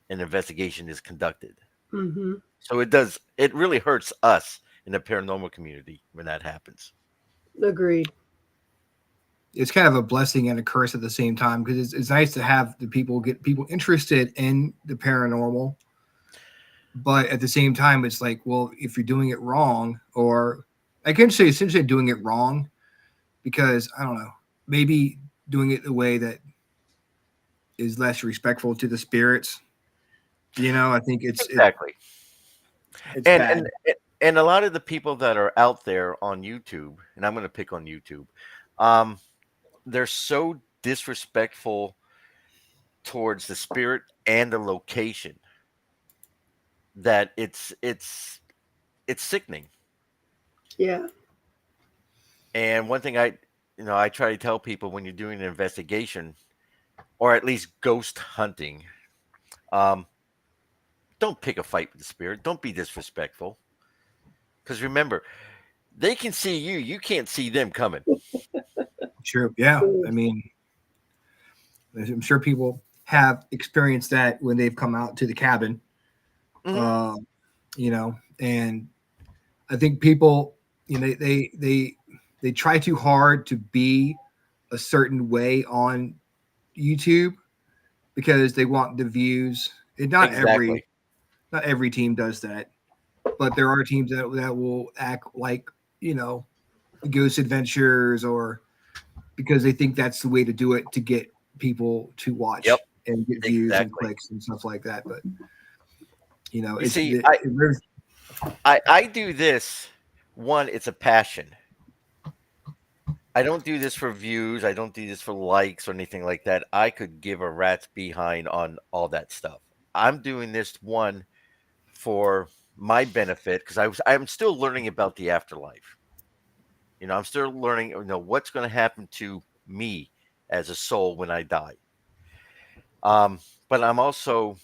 an investigation is conducted?" Mm-hmm. So it does. It really hurts us in the paranormal community when that happens. Agreed. It's kind of a blessing and a curse at the same time, because it's nice to have the people get people interested in the paranormal, but at the same time, it's like, well, if you're doing it wrong, or I can say essentially doing it wrong, because I don't know, maybe doing it the way that is less respectful to the spirits. I think Exactly. it's And bad. and a lot of the people that are out there on YouTube, and I'm going to pick on YouTube, um, they're so disrespectful towards the spirit and the location that it's sickening. Yeah. And one thing I try to tell people when you're doing an investigation or at least ghost hunting, um, don't pick a fight with the spirit. Don't be disrespectful. Because remember, they can see you. You can't see them coming. True. Yeah. I mean, I'm sure people have experienced that when they've come out to the cabin. Mhm. And I think people, they try too hard to be a certain way on YouTube because they want the views. And Exactly. not every team does that, but there are teams that will act like, Ghost Adventures, or because they think that's the way to do it to get people to Yep. watch and get views and Exactly. clicks and stuff like that. But You it's see, the I, it really, I I do this. One, it's a passion. I don't do this for views. I don't do this for likes or anything like that. I could give a rat's behind on all that stuff. I'm doing this one for my benefit because I'm still learning about the afterlife. I'm still learning, what's going to happen to me as a soul when I die. Um, but I'm also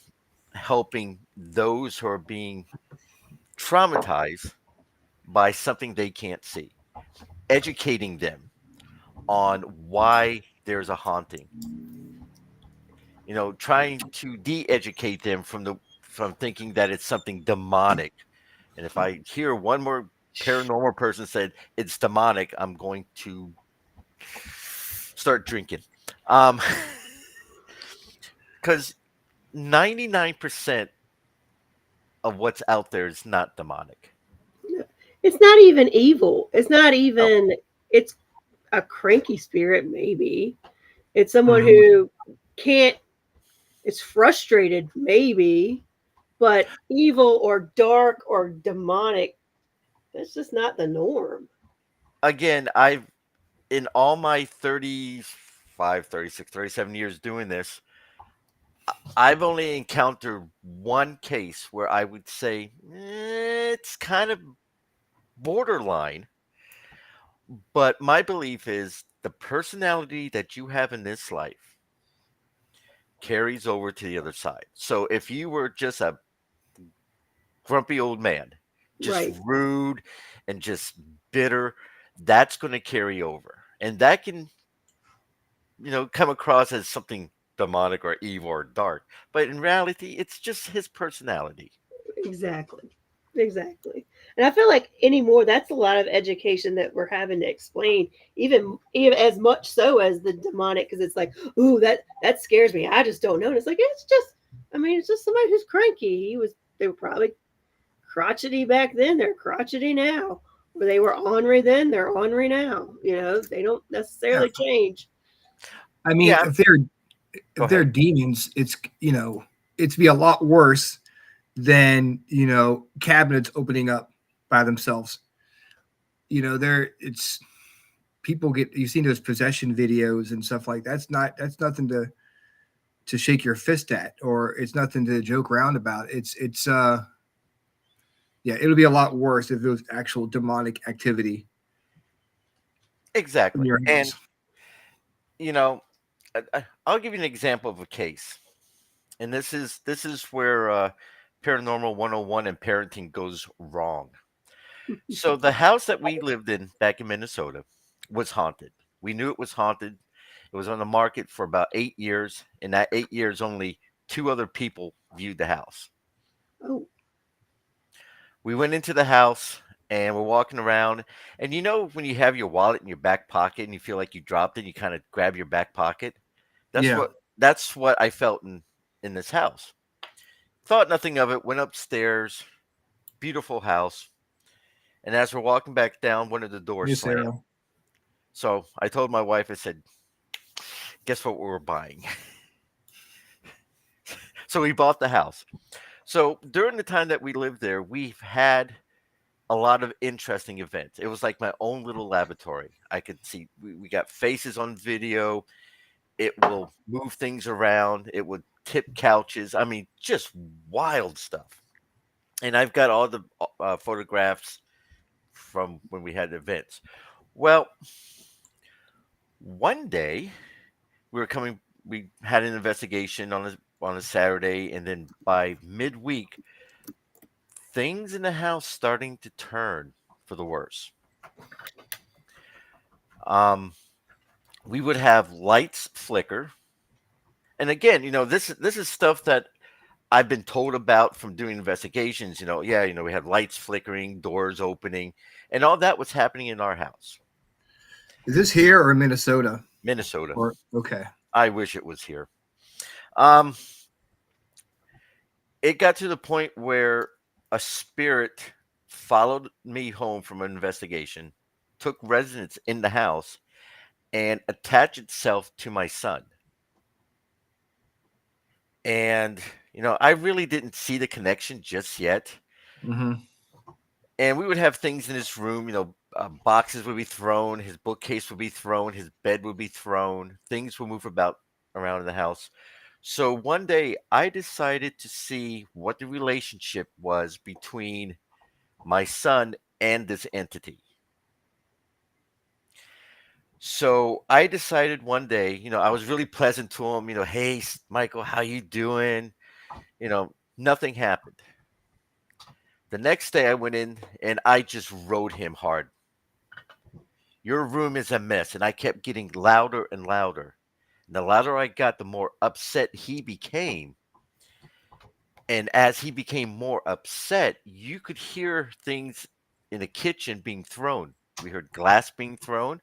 helping those who are being traumatized by something they can't see, educating them on why there's a haunting. Trying to de-educate them from thinking that it's something demonic. And if I hear one more paranormal person said it's demonic, I'm going to start drinking. Um, because 99% of what's out there is not demonic. It's not even evil. It's not No. even, it's a cranky spirit, maybe. It's someone Mhm. who can't, is frustrated, maybe, but evil or dark or demonic, that's just not the norm. Again, I've in all my 35, 36, 37 years doing this, I've only encountered one case where I would say it's kind of borderline. But my belief is the personality that you have in this life carries over to the other side. So if you were just a grumpy old man, just Right. rude and just bitter, that's going to carry over. And that can, come across as something demonic or evil or dark. But in reality, it's just his personality. Exactly. Exactly. And I feel like anymore, that's a lot of education that we're having to explain, even as much so as the demonic, because it's like, ooh, that scares me. I just don't know. And it's like, it's just, I mean, it's just somebody who's cranky. They were probably crotchety back then. They're crotchety now. Or they were ornery then. They're ornery now. They don't Yeah. necessarily change. I mean, Yeah, go if they're ahead. demons, it's be a lot worse than cabinets opening up by themselves. it's people get, you've seen those possession videos and stuff like that's nothing to shake your fist at, or it's nothing to joke around about. Yeah, it'll be a lot worse if it was actual demonic activity in Exactly. your And house. you know, I'll give you an example of a case, and this is where paranormal 101 and parenting goes wrong. So the house that we lived in back in Minnesota was haunted. We knew it was haunted. It was on the market for about 8 years. In that 8 years, only two other people viewed the house. Oh, We went into the house and we're walking around. And when you have your wallet in your back pocket and you feel like you dropped it, you kind of grab your back pocket. That's Yeah. what that's what I felt in this house. Thought nothing of it. Went upstairs. Beautiful house. And as we're walking back down, one of the doors Yes, slammed. Sarah. So I told my wife, I said, guess what we're buying? So we bought the house. So during the time that we lived there, we've had a lot of interesting events. It was like my own little laboratory. I could see we got faces on video. It will move things around. It would tip couches. I mean, just wild stuff. And I've got all the photographs from when we had events. Well, one day we had an investigation on a Saturday, and then by midweek, things in the house starting to turn for the worse. Um, we would have lights flicker, and again, this is stuff that I've been told about from doing investigations. Yeah, we had lights flickering, doors opening, and all that was happening in our house, Is this here or in Minnesota? Minnesota. Or okay. I wish it was here. Um, it got to the point where a spirit followed me home from an investigation, took residence in the house, and attached itself to my son. And, I really didn't see the connection just yet. Mm-hmm. And we would have things in his room, boxes would be thrown, his bookcase would be thrown, his bed would be thrown, things would move about around in the house. So one day I decided to see what the relationship was between my son and this entity. So I decided one day, I was really pleasant to him, hey, Michael, how you doing? Nothing happened. The next day I went in and I just rode him hard. Your room is a mess. And I kept getting louder and louder. And the louder I got, the more upset he became. And as he became more upset, you could hear things in the kitchen being thrown. We heard glass being thrown.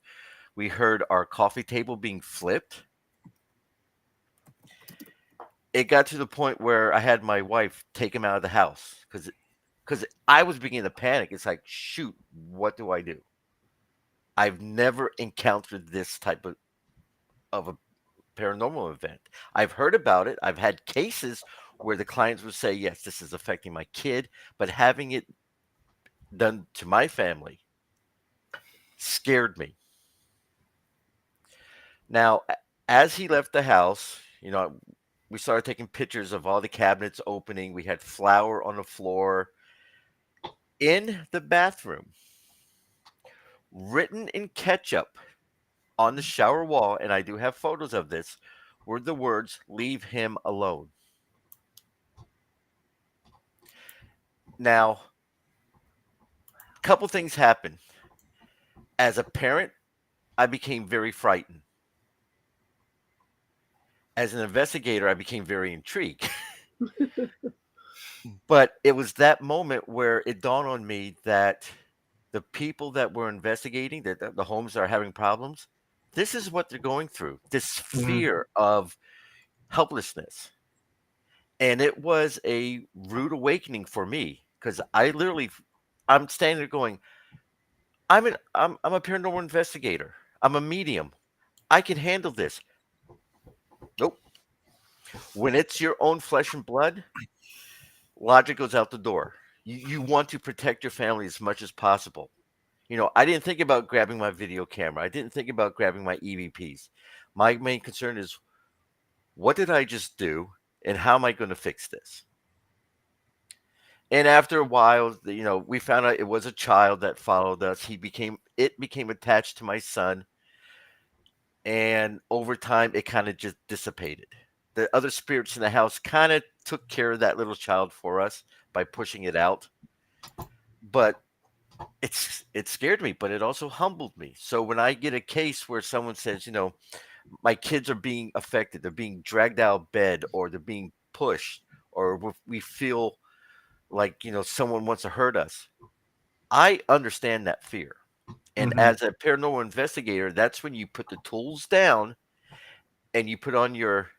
We heard our coffee table being flipped. It got to the point where I had my wife take him out of the house because I was beginning to panic. It's like, shoot, what do I do? I've never encountered this type of a paranormal event. I've heard about it. I've had cases where the clients would say, yes, this is affecting my kid, but having it done to my family scared me. Now, as he left the house, we started taking pictures of all the cabinets opening. We had flour on the floor. In the bathroom, written in ketchup on the shower wall, and I do have photos of this, were the words, "Leave him alone." Now, a couple things happened. As a parent, I became very frightened. As an investigator, I became very intrigued. But it was that moment where it dawned on me that the people that were investigating, that the homes that are having problems, this is what they're going through, this Mm-hmm. fear of helplessness. And it was a rude awakening for me because I'm standing there going, I'm a paranormal investigator. I'm a medium. I can handle this. Nope. When it's your own flesh and blood, logic goes out the door. You want to protect your family as much as possible. I didn't think about grabbing my video camera. I didn't think about grabbing my EVPs. My main concern is, what did I just do, and how am I going to fix this? And after a while, we found out it was a child that followed us. It became attached to my son, and over time, it kind of just dissipated. The other spirits in the house kind of took care of that little child for us by pushing it out. But it scared me, but it also humbled me. So when I get a case where someone says, my kids are being affected, they're being dragged out of bed, or they're being pushed, or we feel like someone wants to hurt us, I understand that fear. And Mm-hmm. as a paranormal investigator, that's when you put the tools down and you put on your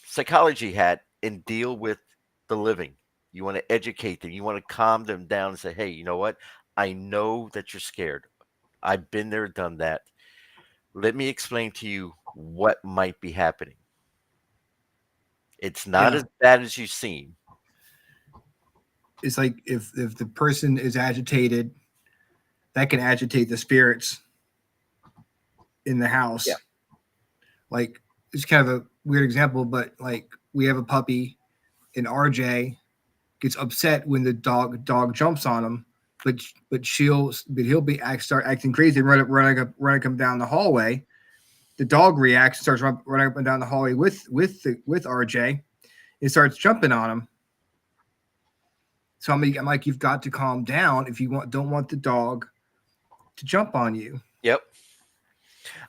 psychology hat and deal with the living. You want to educate them. You want to calm them down and say, hey, you know what? I know that you're scared. I've been there, done that. Let me explain to you what might be happening. It's not Yeah. as bad as you seem. It's like if the person is agitated, that can agitate the spirits in the house. Yeah. Like, it's kind of a weird example, but like, we have a puppy, and RJ gets upset when the dog jumps on him, but he'll start acting crazy and running him down the hallway. The dog reacts, starts running up and down the hallway with RJ, and starts jumping on him. So I'm like, you've got to calm down if you don't want the dog to jump on you. Yep.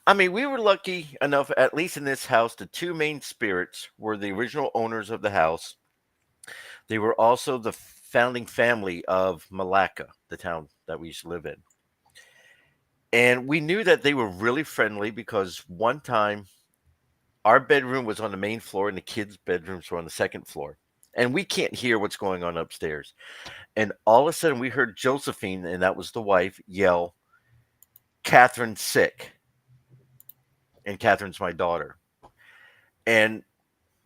I mean, we were lucky enough, at least in this house, the two main spirits were the original owners of the house. They were also the founding family of Malacca, the town that we used to live in. And we knew that they were really friendly because one time our bedroom was on the main floor and the kids' bedrooms were on the second floor. And we can't hear what's going on upstairs. And all of a sudden we heard Josephine, and that was the wife, yell, "Catherine's sick." And Catherine's my daughter. And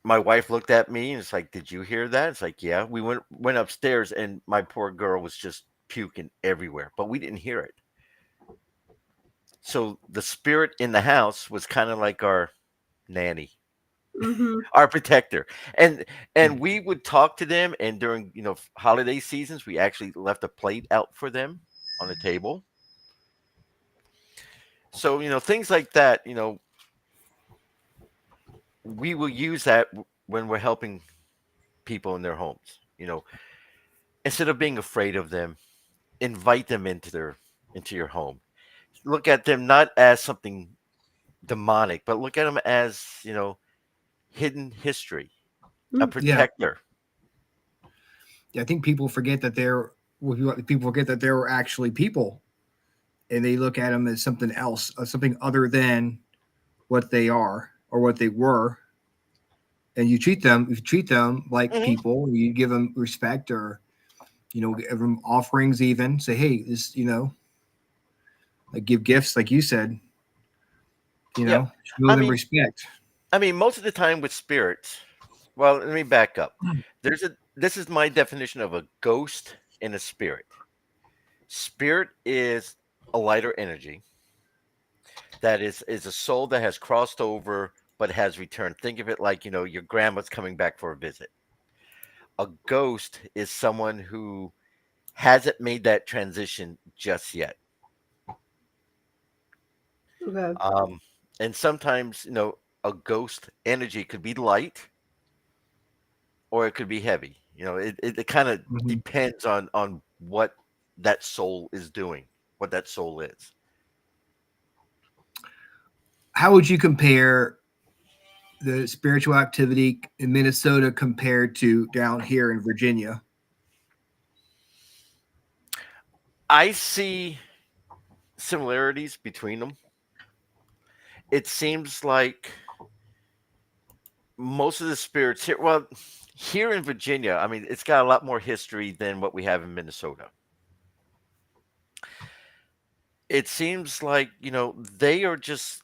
my wife looked at me and it's like, "Did you hear that?" It's like, "Yeah." We went upstairs and my poor girl was just puking everywhere, but we didn't hear it. So the spirit in the house was kind of like our nanny, Mm-hmm. our protector. And we would talk to them, and during holiday seasons we actually left a plate out for them on the table. So things like that, we will use that when we're helping people in their homes. Instead of being afraid of them, invite them into your home. Look at them not as something demonic, but look at them as hidden history, a Yeah. protector. I think people forget that people forget that they're actually people, and they look at them as something else, something other than what they are or what they were. And you treat them like Mhm. people. You give them respect, or give them offerings. Even say, hey, this, like, give gifts, like you said. Yep. Show I them mean, respect. most of the time with spirits. Well, let me back up. This is my definition of a ghost and a spirit. Spirit is a lighter energy that is a soul that has crossed over but has returned. Think of it like, your grandma's coming back for a visit. A ghost is someone who hasn't made that transition just yet. Okay. And sometimes, a ghost energy could be light or it could be heavy. It kind of Mhm. depends on what that soul is doing, what that soul is. How would you compare the spiritual activity in Minnesota compared to down here in Virginia? I see similarities between them. It seems like most of the spirits here, well, here in Virginia, I mean, it's got a lot more history than what we have in Minnesota. It seems like, they are just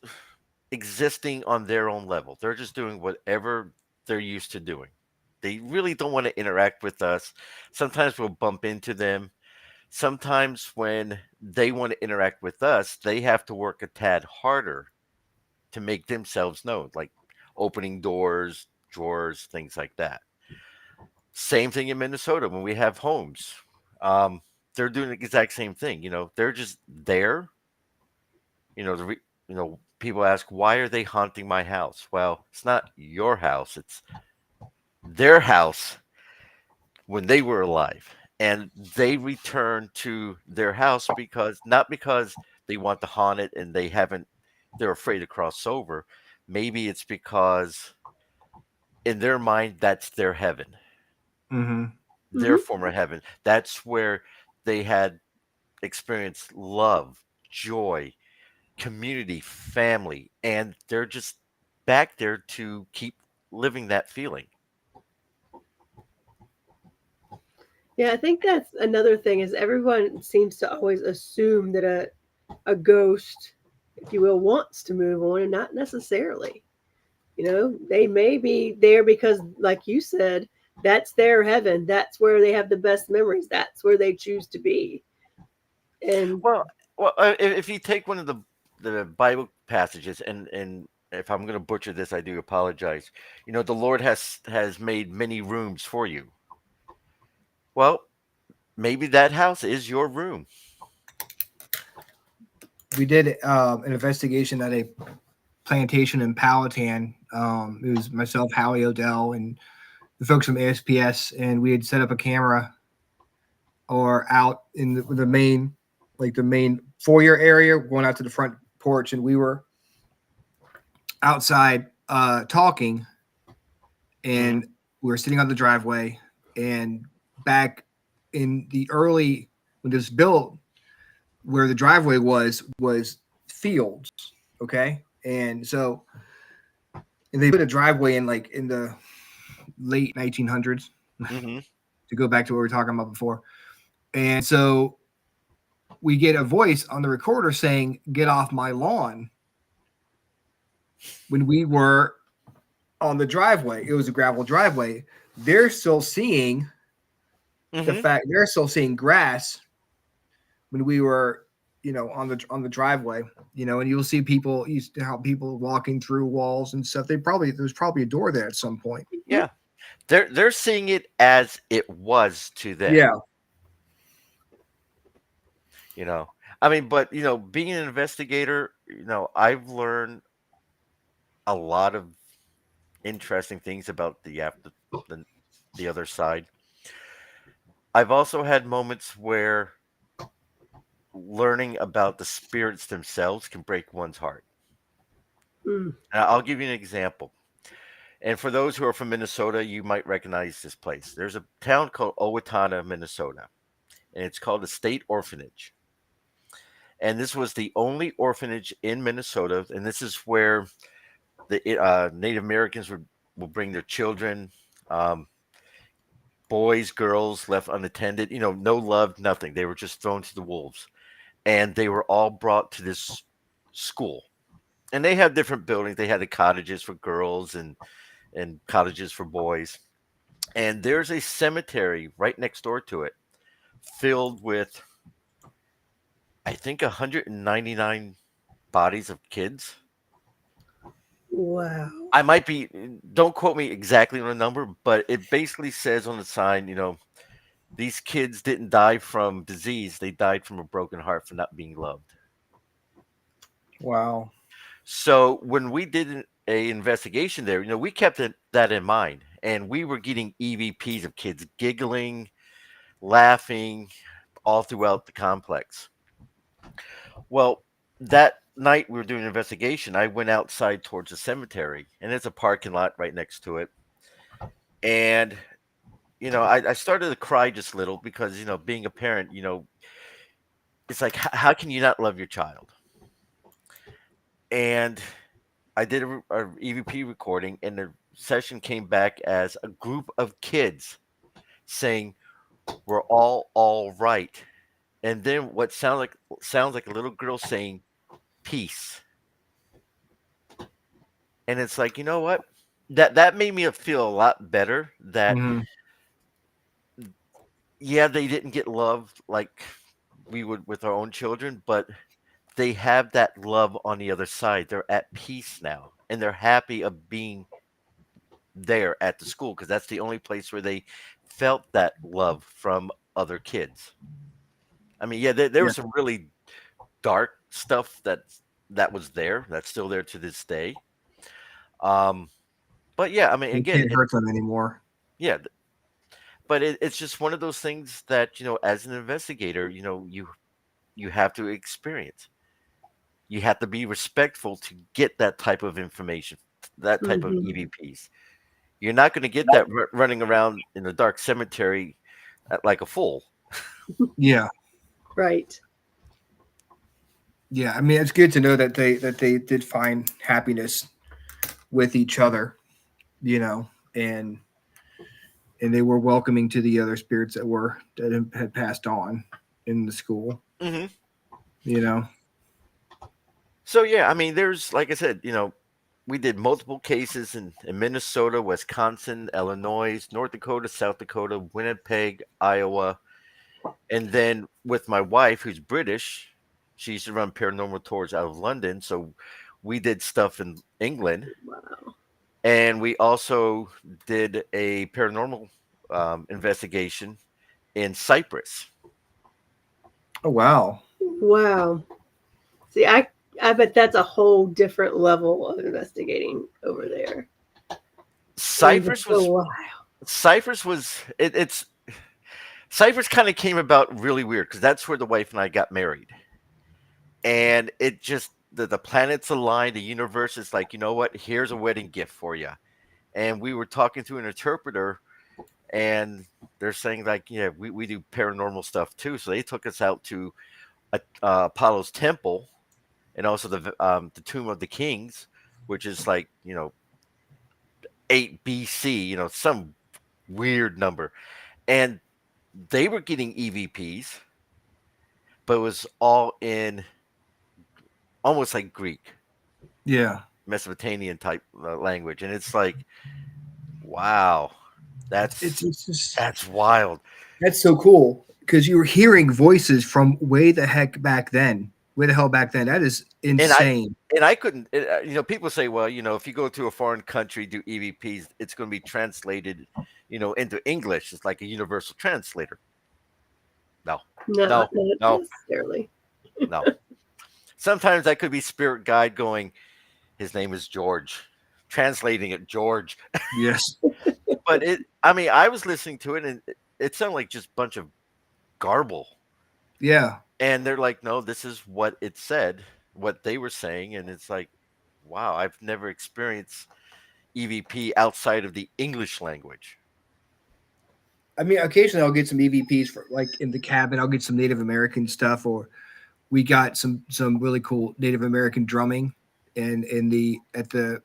existing on their own level. They're just doing whatever they're used to doing. They really don't want to interact with us. Sometimes we'll bump into them. sometimes when they want to interact with us, they have to work a tad harder to make themselves known, like opening doors, drawers, things like that. Same thing in Minnesota when we have homes. Um, they're doing the exact same thing. They're just there. People ask, why are they haunting my house? Well, it's not your house, it's their house when they were alive. And they return to their house because not because they want to haunt it and they're afraid to cross over. Maybe it's because in their mind, that's their heaven, Mm-hmm. their former heaven. That's where they had experienced love, joy, community, family, and they're just back there to keep living that feeling. Yeah, I think that's another thing is everyone seems to always assume that a ghost, if you will, wants to move on and not necessarily. They may be there because, like you said, that's their heaven. That's where they have the best memories. That's where they choose to be. And Well, if you take one of the Bible passages, and if I'm going to butcher this, I do apologize. The Lord has made many rooms for you. Well, maybe that house is your room. We did an investigation at a plantation in Powhatan. It was myself, Howie Odell, and the folks from ASPS, and we had set up a camera or out in the main, like the main foyer area, going out to the front porch, and we were outside talking, and we were sitting on the driveway. And back in the early when this was built, where the driveway was fields, okay, and they put a driveway in like in the late 1900s to go back to what we were talking about before. And so we get a voice on the recorder saying, "Get off my lawn," when we were on the driveway. It was a gravel driveway. They're still seeing the fact they're still seeing grass when we were, on the driveway, and you'll see people, how people walking through walls and stuff. There's probably a door there at some point. Yeah, they're seeing it as it was to them. Yeah. I mean, but being an investigator, I've learned a lot of interesting things about the other side. I've also had moments where learning about the spirits themselves can break one's heart. And I'll give you an example. And for those who are from Minnesota, you might recognize this place. There's a town called Owatonna, Minnesota, and it's called a state orphanage. And this was the only orphanage in Minnesota, and this is where the Native Americans will bring their children, boys, girls left unattended, no love, nothing. They were just thrown to the wolves. And they were all brought to this school. And they have different buildings. They had the cottages for girls and cottages for boys. And there's a cemetery right next door to it filled with, I think, 199 bodies of kids. Wow. I might be, don't quote me exactly on the number, but it basically says on the sign, these kids didn't die from disease. They died from a broken heart for not being loved. Wow. So when we did an investigation there, we kept that in mind. And we were getting EVPs of kids giggling, laughing all throughout the complex. Well, that night we were doing an investigation. I went outside towards the cemetery, and there's a parking lot right next to it. And, I started to cry just a little because, being a parent, it's like, how can you not love your child? And I did a EVP recording, and the session came back as a group of kids saying, "We're all right." And then what sounds like a little girl saying, "Peace." And it's like, you know what? That made me feel a lot better that, yeah, they didn't get love like we would with our own children, but they have that love on the other side. They're at peace now, and they're happy of being there at the school because that's the only place where they felt that love from other kids. I mean, yeah, there Yeah. was some really dark stuff that was there. That's still there to this day. Um, but yeah, I mean, You again, can't hurt them anymore. yeah, but it's just one of those things that as an investigator, you have to experience. You have to be respectful to get that type of information, that type of Hmm. EVPs. You're not going to get that running around in the dark cemetery like a fool. Yeah. Right. Yeah. I mean, it's good to know that they did find happiness with each other, and they were welcoming to the other spirits that had passed on in the school. Hmm. You know. So yeah, I mean, there's like I said, we did multiple cases in Minnesota, Wisconsin, Illinois, North Dakota, South Dakota, Winnipeg, Iowa, and then with my wife, who's British, she used to run paranormal tours out of London, so we did stuff in England, Wow. and we also did a paranormal investigation in Cyprus. Oh wow. Wow. See, I bet that's a whole different level of investigating over there. Cyprus was Wow. Cyprus was it's Cyprus kind of came about really weird because that's where the wife and I got married. And it just the planets aligned, the universe is like, you know what, here's a wedding gift for you. And we were talking to an interpreter, and they're saying like, yeah, we do paranormal stuff too. So they took us out to Apollo's temple, and also the tomb of the kings, which is like 8 BC, some weird number. And they were getting EVPs, but it was all in almost like Greek, Yeah. Mesopotamian type language, and it's like, wow, It's just that's wild. that's so cool because you were hearing voices from way the heck back then. Way the hell back then. That is And I insane. and I couldn't. People say, well, if you go to a foreign country, do EVPs, it's going to be translated, into English. It's like a universal translator. No, No, no, not no, necessarily. no. Sometimes that could be spirit guide going. His name is George, translating it George. Yes. But I mean, I was listening to it, and it sounded like just a bunch of garble. Yeah. And they're like, no, this is what it said, what they were saying. And it's like, wow, I've never experienced EVP outside of the English language. I mean, occasionally I'll get some EVPs for like in the cabin. I'll get some Native American stuff, or we got some really cool Native American drumming at the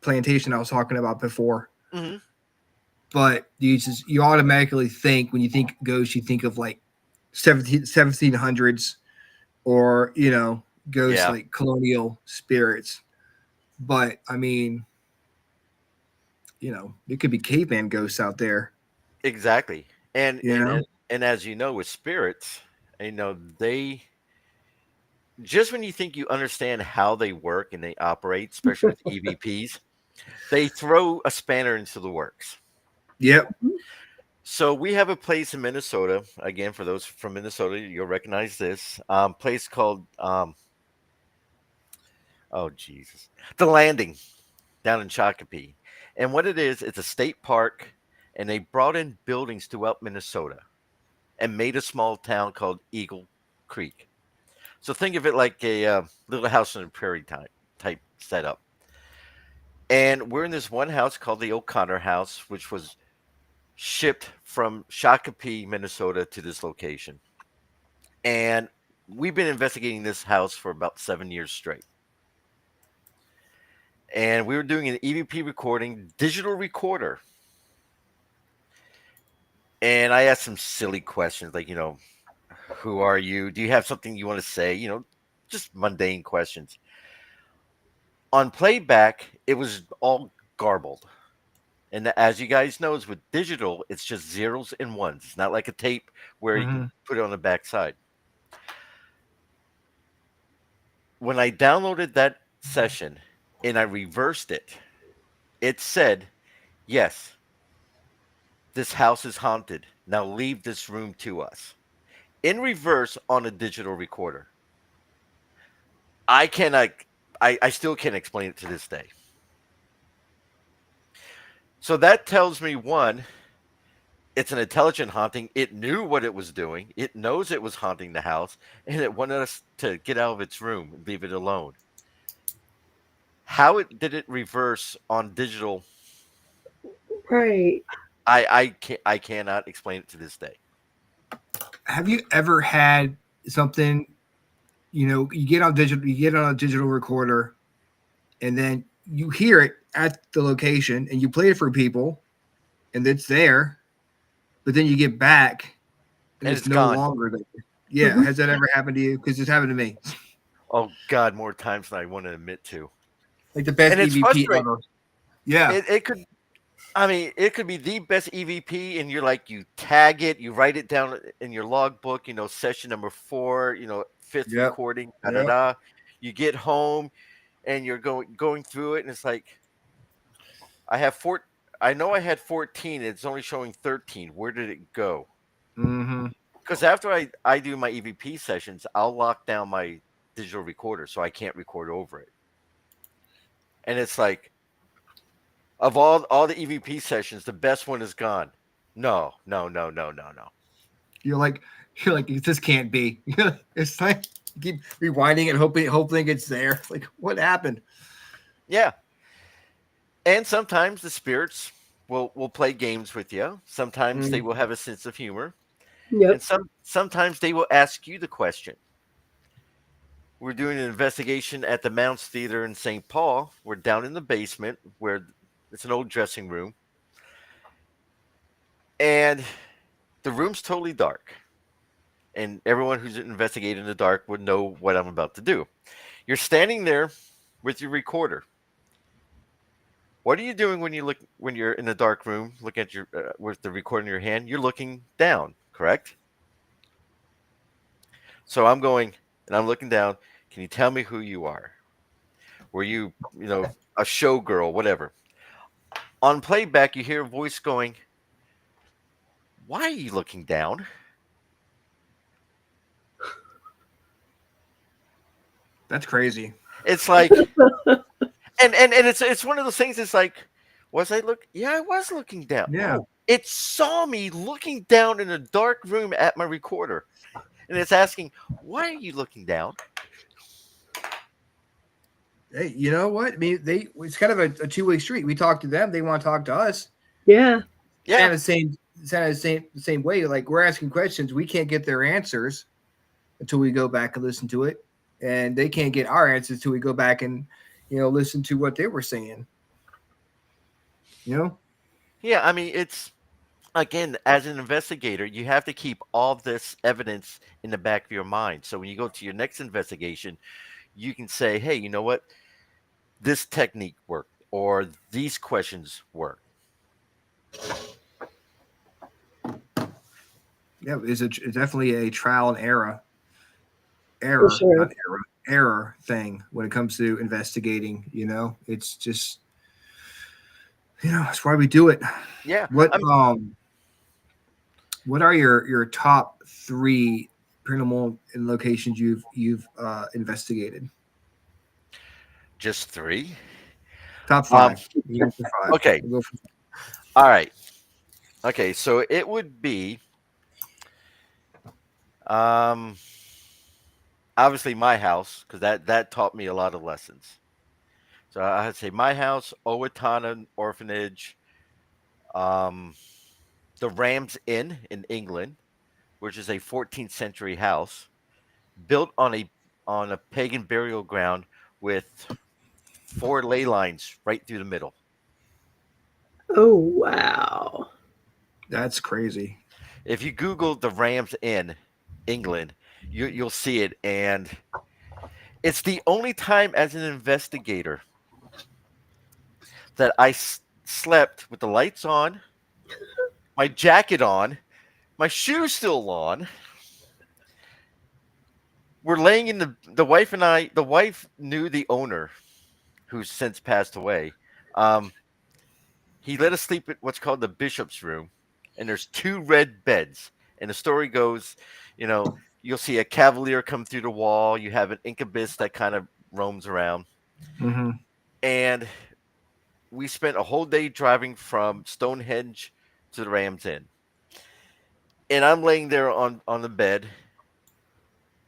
plantation I was talking about before. Mm-hmm. But you automatically think when you think ghosts, you think of like 1700s or ghosts Yeah, like colonial spirits. But I mean, it could be caveman ghosts out there. exactly. And You know, and as you know, with spirits, they just when you think you understand how they work and they operate, especially with EVPs, they throw a spanner into the works. yep, So we have a place in Minnesota. Again, for those from Minnesota, you'll recognize this place called oh Jesus, the Landing down in Shakopee. And what it is, it's a state park, and they brought in buildings throughout Minnesota and made a small town called Eagle Creek. So think of it like a little house on the prairie type setup. And we're in this one house called the O'Connor House, which was shipped from Shakopee, Minnesota to this location. And we've been investigating this house for about 7 years straight. And we were doing an EVP recording, digital recorder. And I asked some silly questions like, who are you? Do you have something you want to say? Just mundane questions. On playback, it was all garbled. And as you guys know, with digital, it's just zeros and ones. It's not like a tape where you mm-hmm. can put it on the back side. when I downloaded that session and I reversed it, it said, yes, this house is haunted. Now leave this room to us. In reverse on a digital recorder. I cannot, I still can't explain it to this day. So that tells me one, it's an intelligent haunting. It knew what it was doing. It knows it was haunting the house, and it wanted us to get out of its room and leave it alone. How it did it reverse on digital, Right. I cannot explain it to this day. Have you ever had something, you get on a digital recorder, and then you hear it at the location, and you play it for people, and it's there, but then you get back, and And it's it's no gone. longer there. Yeah, has that ever happened to you? Because it's happened to me. Oh God, more times than I want to admit to. Like the best And it's EVP frustrating. ever. Yeah. It could, I mean, it could be the best EVP, and you're like, you tag it, you write it down in your logbook, session number 4, fifth Yep. recording, da da Yep. da. You get home, and you're going through it, and it's like, I have I know I had 14, and it's only showing 13. Where did it go? Mm-hmm. Because after I do my EVP sessions, I'll lock down my digital recorder so I can't record over it. And it's like, of all the EVP sessions, the best one is gone. No. You're like, this can't be. It's like keep rewinding it, hoping it's there. Like, what happened? Yeah. And sometimes the spirits will play games with you. Sometimes they will have a sense of humor. Yep. And sometimes they will ask you the question. We're doing an investigation at the Mounts Theater in St. Paul. We're down in the basement where it's an old dressing room. And the room's totally dark. And everyone who's investigating in the dark would know what I'm about to do. You're standing there with your recorder. What are you doing when you're in a dark room, looking at your with the recorder in your hand? You're looking down, correct? So I'm going and I'm looking down. Can you tell me who you are? Were you, a showgirl, whatever? On playback, you hear a voice going, "Why are you looking down?" That's crazy. It's like, and it's one of those things. It's like, was I look? Yeah, I was looking down. Yeah. Oh, it saw me looking down in a dark room at my recorder, and it's asking, "Why are you looking down?" Hey, you know what? I mean, it's kind of a two-way street. We talk to them, they want to talk to us. Yeah. Yeah. Kind of the same way. Like, we're asking questions, we can't get their answers until we go back and listen to it, and they can't get our answers until we go back and listen to what they were saying. Yeah, I mean, it's again, as an investigator, you have to keep all this evidence in the back of your mind. So when you go to your next investigation, you can say, "Hey, you know what? This technique worked, or these questions work." Yeah, it's definitely a trial and error, sure. not error thing when it comes to investigating. It's just, that's why we do it. Yeah. What are your top 3 paranormal locations you've investigated? Just 3? Top 5. You go for 5. Okay. We'll go for 5. All right. Okay, so it would be obviously my house, because that taught me a lot of lessons. So I'd say my house, Owatonna Orphanage, the Rams Inn in England, which is a 14th century house built on a pagan burial ground with 4 ley lines right through the middle. Oh, wow. That's crazy. If you Google the Rams Inn, England, you'll see it, and it's the only time as an investigator that I slept with the lights on, my jacket on, my shoes still on, we're laying in the wife and I. The wife knew the owner, who's since passed away. Um, he let us sleep at what's called the bishop's room, and there's two red beds. And the story goes, you know, you'll see a cavalier come through the wall. You have an incubus that kind of roams around, Mm-hmm. and we spent a whole day driving from Stonehenge to the Ram's Inn. And I'm laying there on the bed,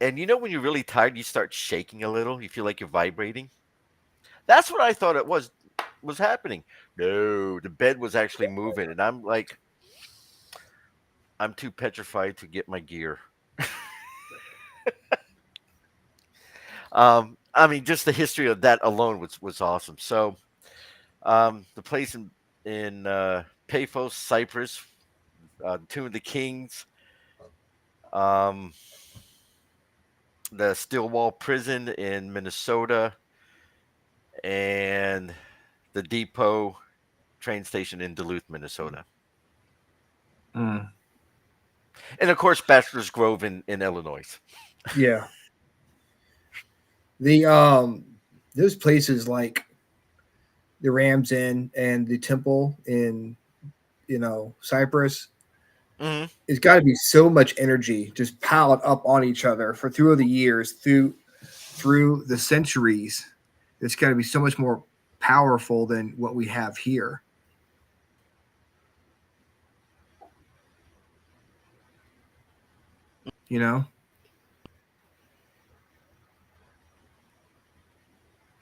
and when you're really tired, you start shaking a little. You feel like you're vibrating. That's what I thought it was happening. No, the bed was actually moving, and I'm like, I'm too petrified to get my gear. I mean, just the history of that alone was awesome. So, the place in Paphos, Cyprus, Tomb of the Kings, um, the Stillwell Prison in Minnesota, and the Depot train station in Duluth, Minnesota. Mm. And of course, Bachelor's Grove in Illinois. Yeah. The those places like the Ram's Inn and the temple in Cyprus, Mhm. it's got to be so much energy just piled up on each other for through the years, through the centuries. It's got to be so much more powerful than what we have here. You know?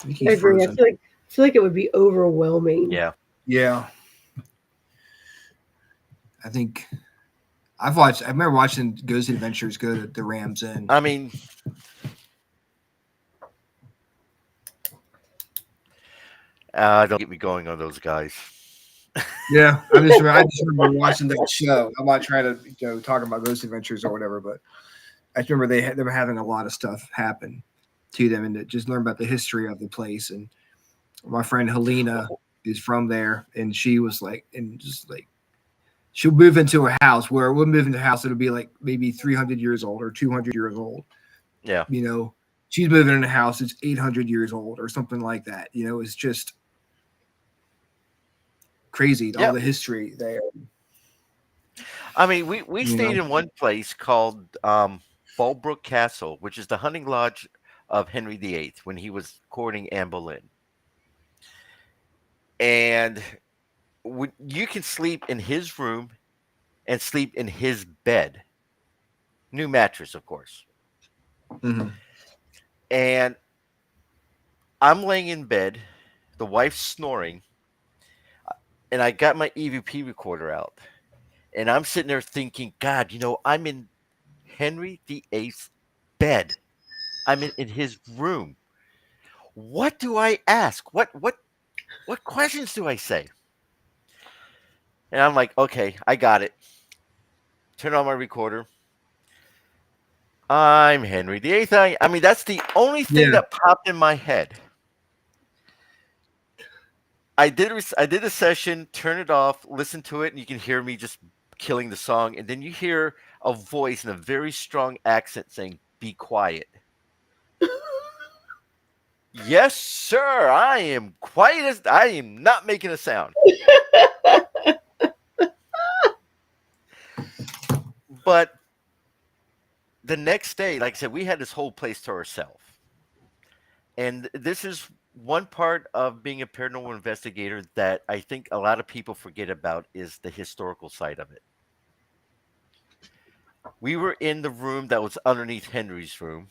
I think I he's agree. frozen. I feel like it would be overwhelming. Yeah. Yeah. I think I remember watching Ghost Adventures go to the Ram's Inn. I mean, don't get me going on those guys. Yeah, I just remember watching that show. I'm not trying to talk about Ghost Adventures or whatever, but I just remember they were having a lot of stuff happen to them, and to just learn about the history of the place. And my friend Helena is from there, and she was like, and just like she'll move into a house where we'll move into a house that'll be like maybe 300 years old or 200 years old. Yeah. She's moving in a house that's 800 years old or something like that. It's just crazy, all the history there. I mean, we stayed in one place called Bulbrook Castle, which is the hunting lodge of Henry VIII when he was courting Anne Boleyn. And you can sleep in his room and sleep in his bed. New mattress, of course. Mm-hmm. And I'm laying in bed, the wife's snoring, and I got my EVP recorder out. And I'm sitting there thinking, God, I'm in Henry VIII's bed. I'm in his room. What do I ask? What questions do I say? And I'm like, okay, I got it. Turn on my recorder. I'm Henry VIII. I mean, that's the only thing that popped in my head. I did a session, turn it off, listen to it, and you can hear me just killing the song. And then you hear a voice in a very strong accent saying, "Be quiet." Yes, sir. I am quiet as I am not making a sound. But the next day, like I said, we had this whole place to ourselves. And this is one part of being a paranormal investigator that I think a lot of people forget about is the historical side of it. We were in the room that was underneath Henry's room,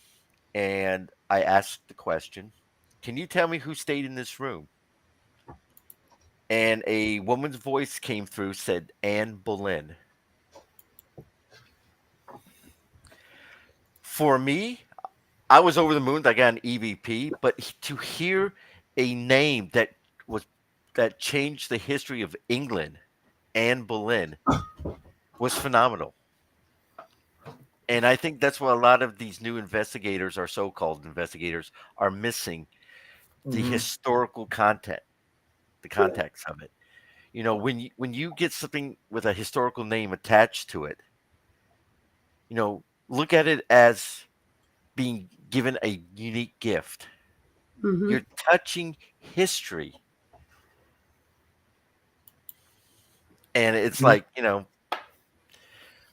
and I asked the question, "Can you tell me who stayed in this room?" And a woman's voice came through, said, "Anne Boleyn." For me, I was over the moon that I got an EVP, but to hear a name that changed the history of England, Anne Boleyn, was phenomenal. And I think that's what a lot of these new investigators, or so-called investigators, are missing: the historical content, the context of it. When you get something with a historical name attached to it, look at it as being given a unique gift. Mhm. You're touching history. And it's Yep. like,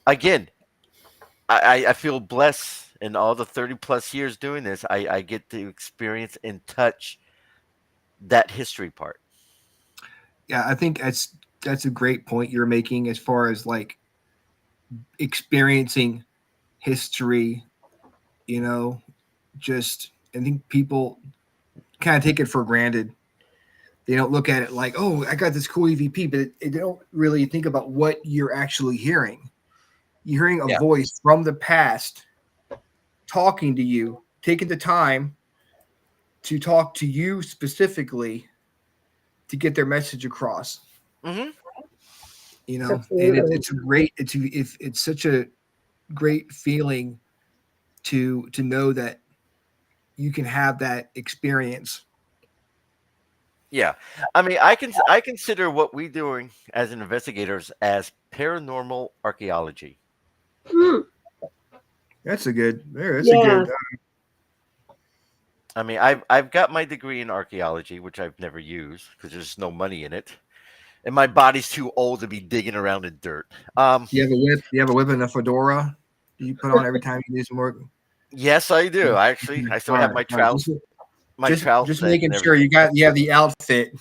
again, I feel blessed in all the 30 plus years doing this. I get to experience and touch that history part. Yeah, I think that's a great point you're making as far as like experiencing history. You know, just I think people kind of take it for granted. They don't look at it like, oh, I got this cool EVP, but they don't really think about what you're actually hearing. You're hearing a Yeah. voice from the past talking to you, taking the time to talk to you specifically to get their message across. Hmm. You know, and Absolutely. it's a great. It's such a great feeling to know that you can have that experience. Yeah. I mean, I consider what we're doing as an investigators as paranormal archaeology. Mm, That's a good. That's a yeah. good. I mean, I've got my degree in archaeology, which I've never used because there's no money in it, and my body's too old to be digging around in dirt. You have a whip. You have a whip and a fedora. You put on every time you do some work. Yes, I do. Actually, I still All have right. my All right. trout, Just set making and sure everything. you have the outfit.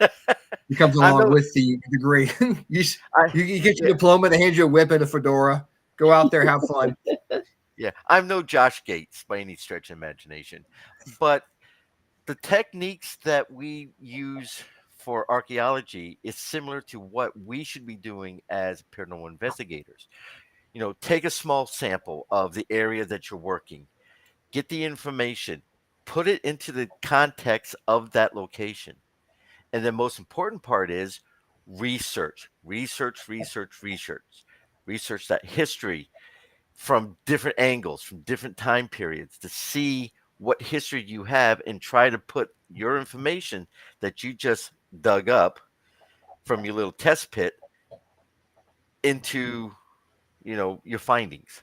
It comes I'm along no, with the degree. I You get your yeah, diploma, they hand you a whip and a fedora. Go out there, have fun. yeah. I'm no Josh Gates by any stretch of imagination, but the techniques that we use for archaeology is similar to what we should be doing as paranormal investigators. Take a small sample of the area that you're working, get the information, put it into the context of that location. And the most important part is research, research, research, research. Research that history from different angles, from different time periods to see what history you have and try to put your information that you just dug up from your little test pit into, your findings.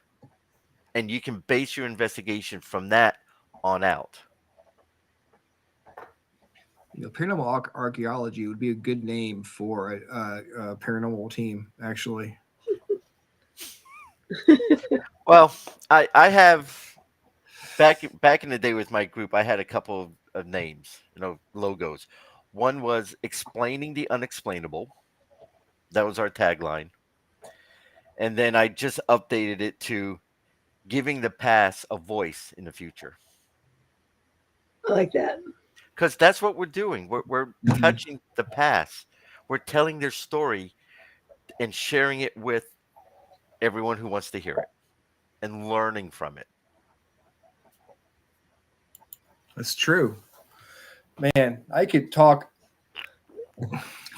And you can base your investigation from that on out. Paranormal archaeology would be a good name for a paranormal team, actually. Well, I have back in the day with my group, I had a couple of names, logos. One was explaining the unexplainable. That was our tagline. And then I just updated it to giving the past a voice in the future. I like that. Because that's what we're doing. We're Mhm. touching the past. We're telling their story and sharing it with everyone who wants to hear it and learning from it. That's true. Man, I could talk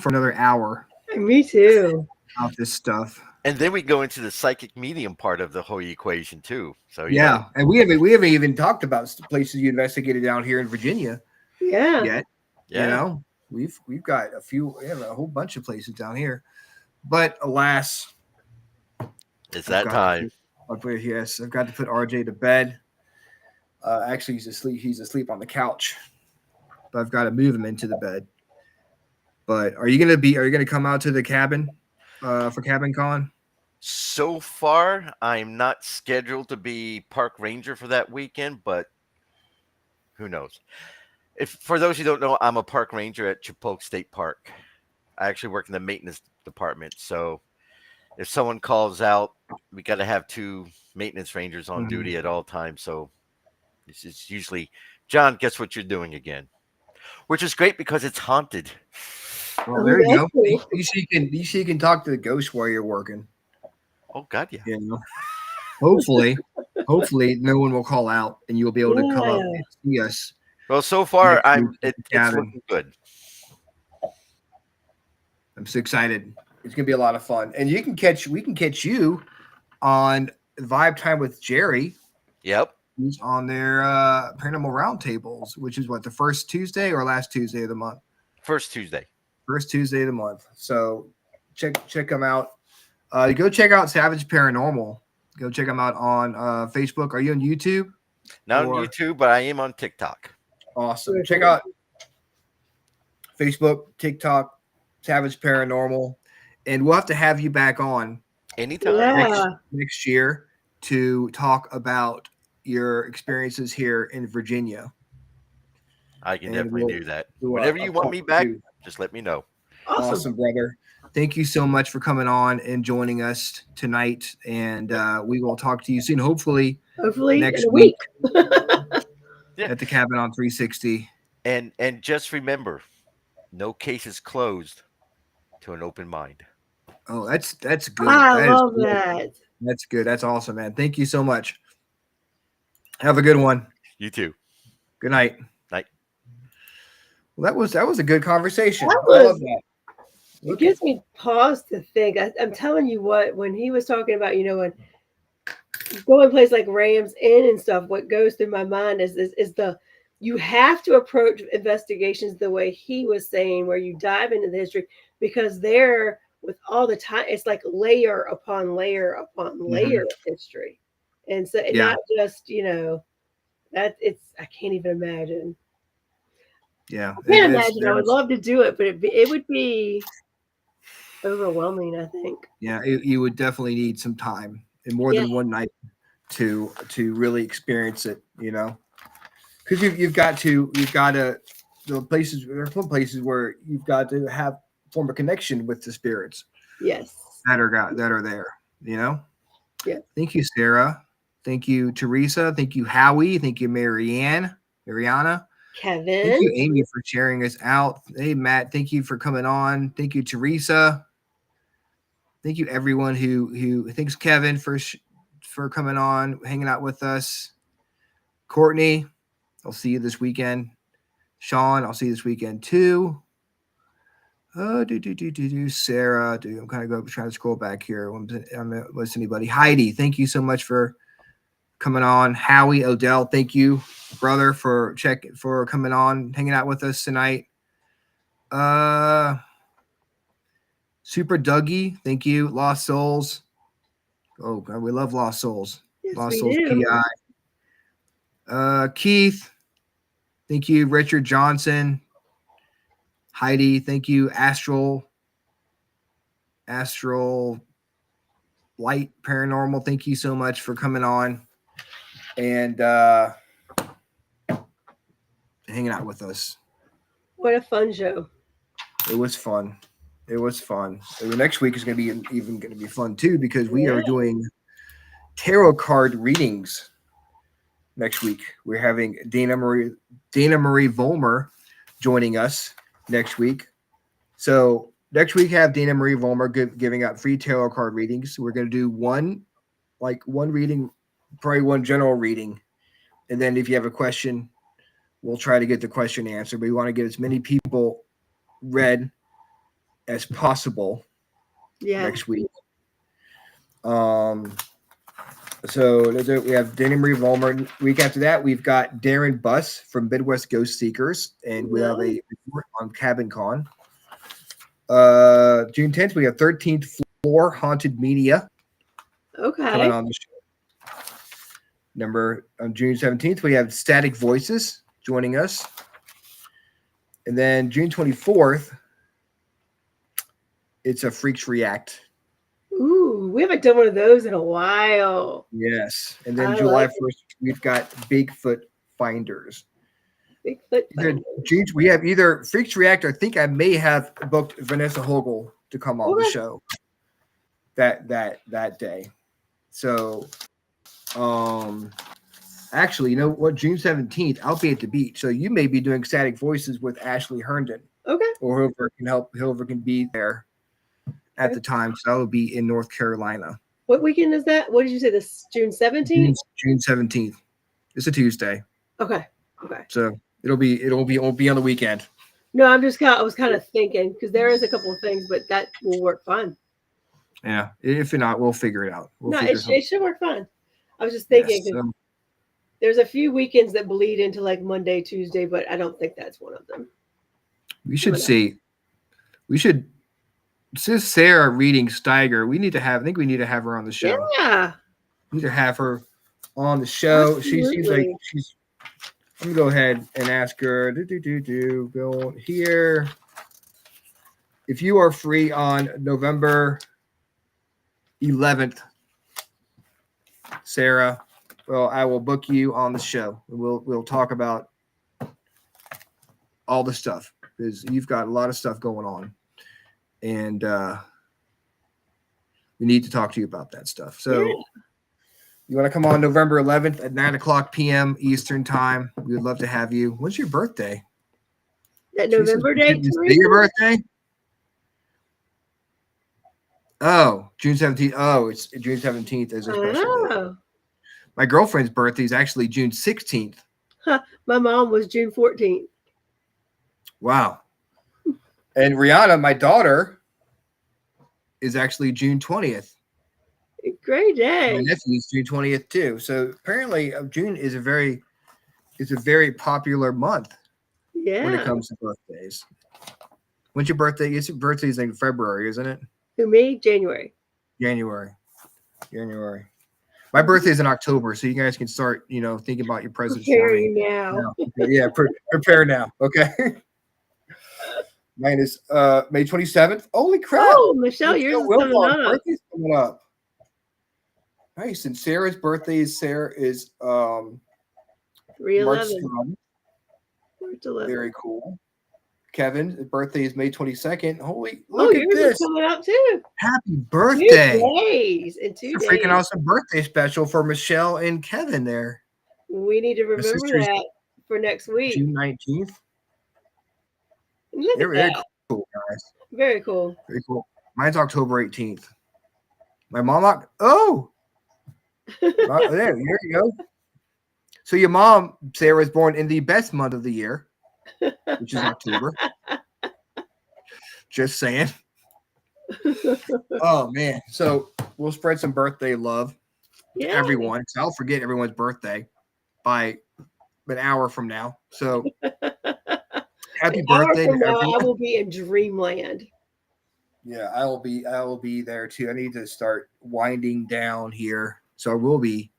for another hour Me too. about this stuff. And then we go into the psychic medium part of the whole equation too. So Yeah, and we haven't even talked about places you investigated down here in Virginia Yeah. yet. yeah. We've got we have a whole bunch of places down here, but alas, It's I've that got to time. yes, I've got to put RJ to bed. Actually, he's asleep. He's asleep on the couch, but I've got to move him into the bed. But are you gonna come out to the cabin for Cabin Con? So far, I'm not scheduled to be park ranger for that weekend, but who knows? If for those who don't know, I'm a park ranger at Chipoke State Park. I actually work in the maintenance department. So if someone calls out, we got to have two maintenance rangers on Mhm. duty at all times. So it's usually, John, guess what you're doing again? Which is great because it's haunted. Well, Oh, there you that's go. cool. You can talk to the ghost while you're working. Oh God, yeah. You know, hopefully, no one will call out, and you'll be able to come up Yeah. and see us Well, so far next week at the it's cabin. looking good. I'm so excited. It's gonna be a lot of fun, and we can catch you on Vibe Time with Jerry. Yep. Who's on their paranormal roundtables, which is what, the first Tuesday or last Tuesday of the month? First Tuesday. First Tuesday of the month. So check them out. Go check out Savage Paranormal. Go check them out on Facebook. Are you on YouTube? Not on Or- YouTube, but I am on TikTok. Awesome. Check out Facebook, TikTok, Savage Paranormal, and we'll have to have you back on Anytime. Yeah. next year to talk about your experiences here in Virginia. I can And definitely we'll do that. do Whenever a you want part me back, two. just let me know. Awesome, brother. Thank you so much for coming on and joining us tonight. And we will talk to you soon, hopefully next in a week. at the cabin on 360. And just remember, no case is closed to an open mind. Oh, that's good. I That is love good. that. That's good. That's awesome, man. Thank you so much. Have a good one. You too. Good night. Night. Well, that was a good conversation. That I love was- that. It gives me pause to think. I'm telling you what, when he was talking about, when going places like Rams Inn and stuff, what goes through my mind is the you have to approach investigations the way he was saying, where you dive into the history, because there with all the time, it's like layer upon layer upon layer of history. And so not just, that I can't even imagine. Yeah. I can't imagine. I would love to do it, but it would be overwhelming, I think. Yeah, you would definitely need some time and more than one night to really experience it, because you've got to the places, there's some places where you've got to form a connection with the spirits. Yes. That are there, Yeah. Thank you, Sarah. Thank you, Teresa. Thank you, Howie. Thank you, Mariana. Kevin. Thank you, Amy, for sharing us out. Hey, Matt. Thank you for coming on. Thank you, Teresa. Thank you, everyone who thanks Kevin for coming on, hanging out with us. Courtney, I'll see you this weekend. Sean, I'll see you this weekend too. Sarah, I'm kind of trying to scroll back here. I'm listening to anybody. Heidi, thank you so much for coming on. Howie, Odell, thank you, brother, for coming on, hanging out with us tonight. Super Dougie, thank you. Lost Souls. Oh God, we love Lost Souls. Yes, Lost we Souls do. PI. Keith, thank you. Richard Johnson. Heidi, thank you. Astral Light Paranormal, thank you so much for coming on and hanging out with us. What a fun show. It was fun. The next week is going to be fun too, because we are doing tarot card readings next week. We're having Dana Marie Volmer joining us next week. So next week have Dana Marie Volmer giving out free tarot card readings. We're going to do one reading, probably one general reading, and then if you have a question, we'll try to get the question answered. But we want to get as many people read as possible next week. So we have Dana Marie Volmer. Week after that, we've got Darren Buss from Midwest Ghost Seekers, and we have a report on Cabin Con. June 10th, we have 13th Floor Haunted Media. Okay. Coming on the show. On June 17th, we have Static Voices joining us. And then June 24th, it's a Freaks React. Ooh, we haven't done one of those in a while. Yes. And then July 1st, we've got Bigfoot Finders. We have either Freaks React, or I think I may have booked Vanessa Hogel to come on the show that day. So actually, you know what, June 17th, I'll be at the beach. So you may be doing Static Voices with Ashley Herndon. Okay. Or whoever can be there at the time. So I will be in North Carolina. What weekend is that? What did you say? This June 17th? June 17th. It's a Tuesday. Okay. So it'll be on the weekend. No, I was kind of thinking, because there is a couple of things, but that will work fine. Yeah. If not, we'll figure it out. It should work fine. I was just thinking, there's a few weekends that bleed into like Monday, Tuesday, but I don't think that's one of them. We should since Sarah reading Steiger, we need to have her on the show. Yeah. We need to have her on the show. She's like, Absolutely. let me go ahead and ask her. Go here. If you are free on November 11th, Sarah, well, I will book you on the show. We'll talk about all the stuff because you've got a lot of stuff going on, and we need to talk to you about that stuff. So, Yeah. you want to come on November 11th at 9:00 p.m. Eastern time? We would love to have you. When's your birthday? That November date, Is Teresa? your birthday? Oh, June 17th. Oh, it's June 17th is a special day. My girlfriend's birthday is actually June 16th. Huh. My mom was June 14th. Wow. And Rihanna, my daughter, is actually June 20th. Great day. My nephew's June 20th too. So apparently June is a very popular month when it comes to birthdays. When's your birthday? Your birthday is in February, isn't it? Who, me? January. My birthday is in October, so you guys can start, thinking about your presents for me. Now. Yeah, prepare now. Okay. Mine is May 27th. Holy crap! Oh, Michelle, yours is coming up. Birthday's coming up. Nice. And Sarah's birthday is 3/11. March 11th. Very cool. Kevin's birthday is May 22nd. Holy, look at yours this. is coming up too. Happy birthday. 2 days. In 2 days. Freaking awesome birthday special for Michelle and Kevin there. We need to remember that for next week. June 19th. Look at Very that. cool, guys. Very cool. Very cool. Mine's October 18th. My mom, oh, there you go. So your mom, Sarah, was born in the best month of the year, which is October. Just saying. Oh man. So we'll spread some birthday love to everyone. So I'll forget everyone's birthday by an hour from now. So happy birthday to everyone. I will be in dreamland. Yeah, I will be there too. I need to start winding down here. So I will be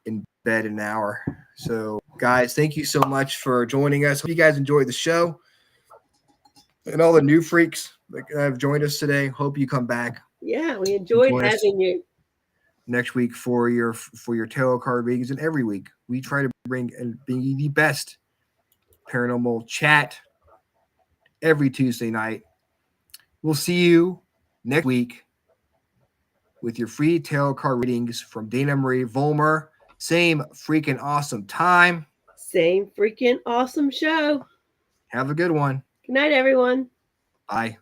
in bed in an hour. So guys, thank you so much for joining us. Hope you guys enjoyed the show. And all the new freaks that have joined us today. Hope you come back. Yeah, we enjoyed having you. Next week for your tarot card readings, and every week we try to bring the best paranormal chat every Tuesday night. We'll see you next week with your free tarot card readings from Dana Marie Vollmer. Same freaking awesome time. Same freaking awesome show. Have a good one. Good night, everyone. Bye.